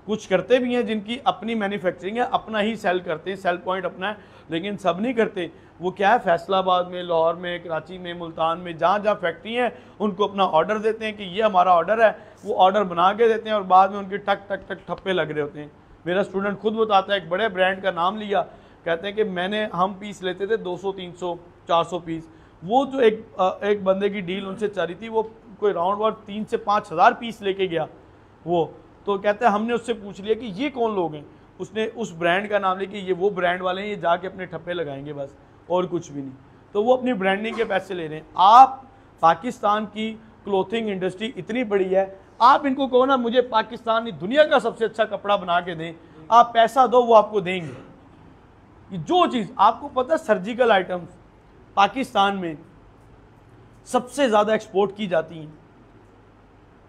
कुछ करते भी हैं जिनकी अपनी मैन्युफैक्चरिंग है, अपना ही सेल करते हैं, सेल पॉइंट अपना है, लेकिन सब नहीं करते। वो क्या है, फैसलाबाद में, लाहौर में, कराची में, मुल्तान में, जहाँ जहाँ फैक्ट्री है उनको अपना ऑर्डर देते हैं कि ये हमारा ऑर्डर है, वो ऑर्डर बना के देते हैं और बाद में उनके टक टक टक ठप्पे लग रहे होते हैं। मेरा स्टूडेंट खुद बताता है, एक बड़े ब्रांड का नाम लिया, कहते हैं कि हम पीस लेते थे 200, 300, 400 पीस। वो जो एक बंदे की डील उनसे चल रही थी, वो कोई राउंड अबाउट 3 से 5 हज़ार पीस लेके गया वो। तो कहते हैं हमने उससे पूछ लिया कि ये कौन लोग हैं, उसने उस ब्रांड का नाम लेके ये वो ब्रांड वाले हैं, ये जाके अपने ठप्पे लगाएंगे बस, और कुछ भी नहीं। तो वो अपनी ब्रांडिंग के पैसे ले रहे हैं। आप पाकिस्तान की क्लोथिंग इंडस्ट्री इतनी बड़ी है, आप इनको कहो ना मुझे पाकिस्तान की दुनिया का सबसे अच्छा कपड़ा बना के दें, आप पैसा दो वो आपको देंगे। जो चीज़ आपको पता है, सर्जिकल आइटम्स पाकिस्तान में सबसे ज़्यादा एक्सपोर्ट की जाती हैं,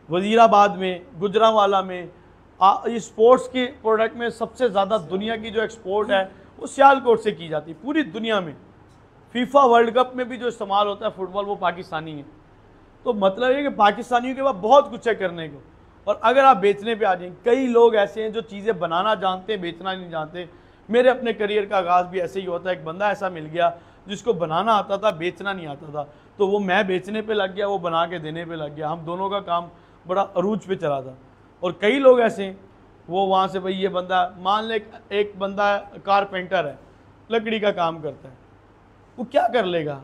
वजीराबाद में, गुजरांवाला में। स्पोर्ट्स के प्रोडक्ट में सबसे ज़्यादा दुनिया की जो एक्सपोर्ट है वो सियालकोट से की जाती है पूरी दुनिया में। फीफा वर्ल्ड कप में भी जो इस्तेमाल होता है फुटबॉल, वो पाकिस्तानी है। तो मतलब ये कि पाकिस्तानियों के पास बहुत कुछ है करने को। और अगर आप बेचने पे आ जाएं, कई लोग ऐसे हैं जो चीज़ें बनाना जानते हैं, बेचना नहीं जानते। मेरे अपने करियर का आगाज़ भी ऐसे ही होता है। एक बंदा ऐसा मिल गया जिसको बनाना आता था, बेचना नहीं आता था, तो वो मैं बेचने पे लग गया, वो बना के देने पे लग गया। हम दोनों का काम बड़ा अरूज पे चला था। और कई लोग ऐसे हैं, वो वहाँ से भाई ये बंदा, मान ले एक बंदा कारपेंटर है, लकड़ी का काम करता है, वो क्या कर लेगा,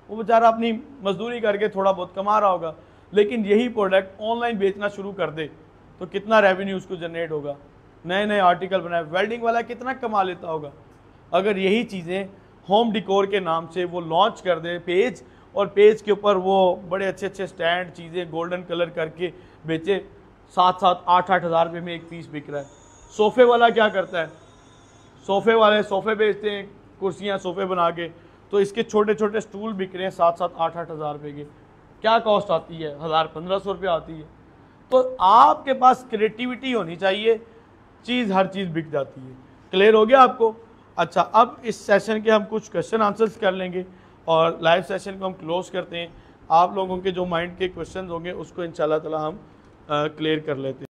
वो बेचारा अपनी मजदूरी करके थोड़ा बहुत कमा रहा होगा। लेकिन यही प्रोडक्ट ऑनलाइन बेचना शुरू कर दे तो कितना रेवेन्यू उसको जनरेट होगा, नए नए आर्टिकल बनाए, वेल्डिंग वाला कितना कमा लेता होगा। अगर यही चीज़ें होम डिकोर के नाम से वो लॉन्च कर दे पेज, और पेज के ऊपर वो बड़े अच्छे अच्छे स्टैंड चीज़ें गोल्डन कलर करके बेचे, 7-8 हज़ार रुपये में एक पीस बिक रहा है। सोफ़े वाला क्या करता है, सोफ़े वाले सोफ़े बेचते हैं, कुर्सियाँ सोफ़े बना के, तो इसके छोटे छोटे स्टूल बिक रहे हैं 7-8 हज़ार रुपये के। क्या कॉस्ट आती है, 1000-1500 रुपये आती है। तो आपके पास क्रिएटिविटी होनी चाहिए, चीज़ हर चीज़ बिक जाती है। क्लियर हो गया आपको? अच्छा, अब इस सेशन के हम कुछ क्वेश्चन आंसर्स कर लेंगे और लाइव सेशन को हम क्लोज करते हैं। आप लोगों के जो माइंड के क्वेश्चन होंगे उसको इंशाल्लाह ताला हम क्लियर कर लेते हैं।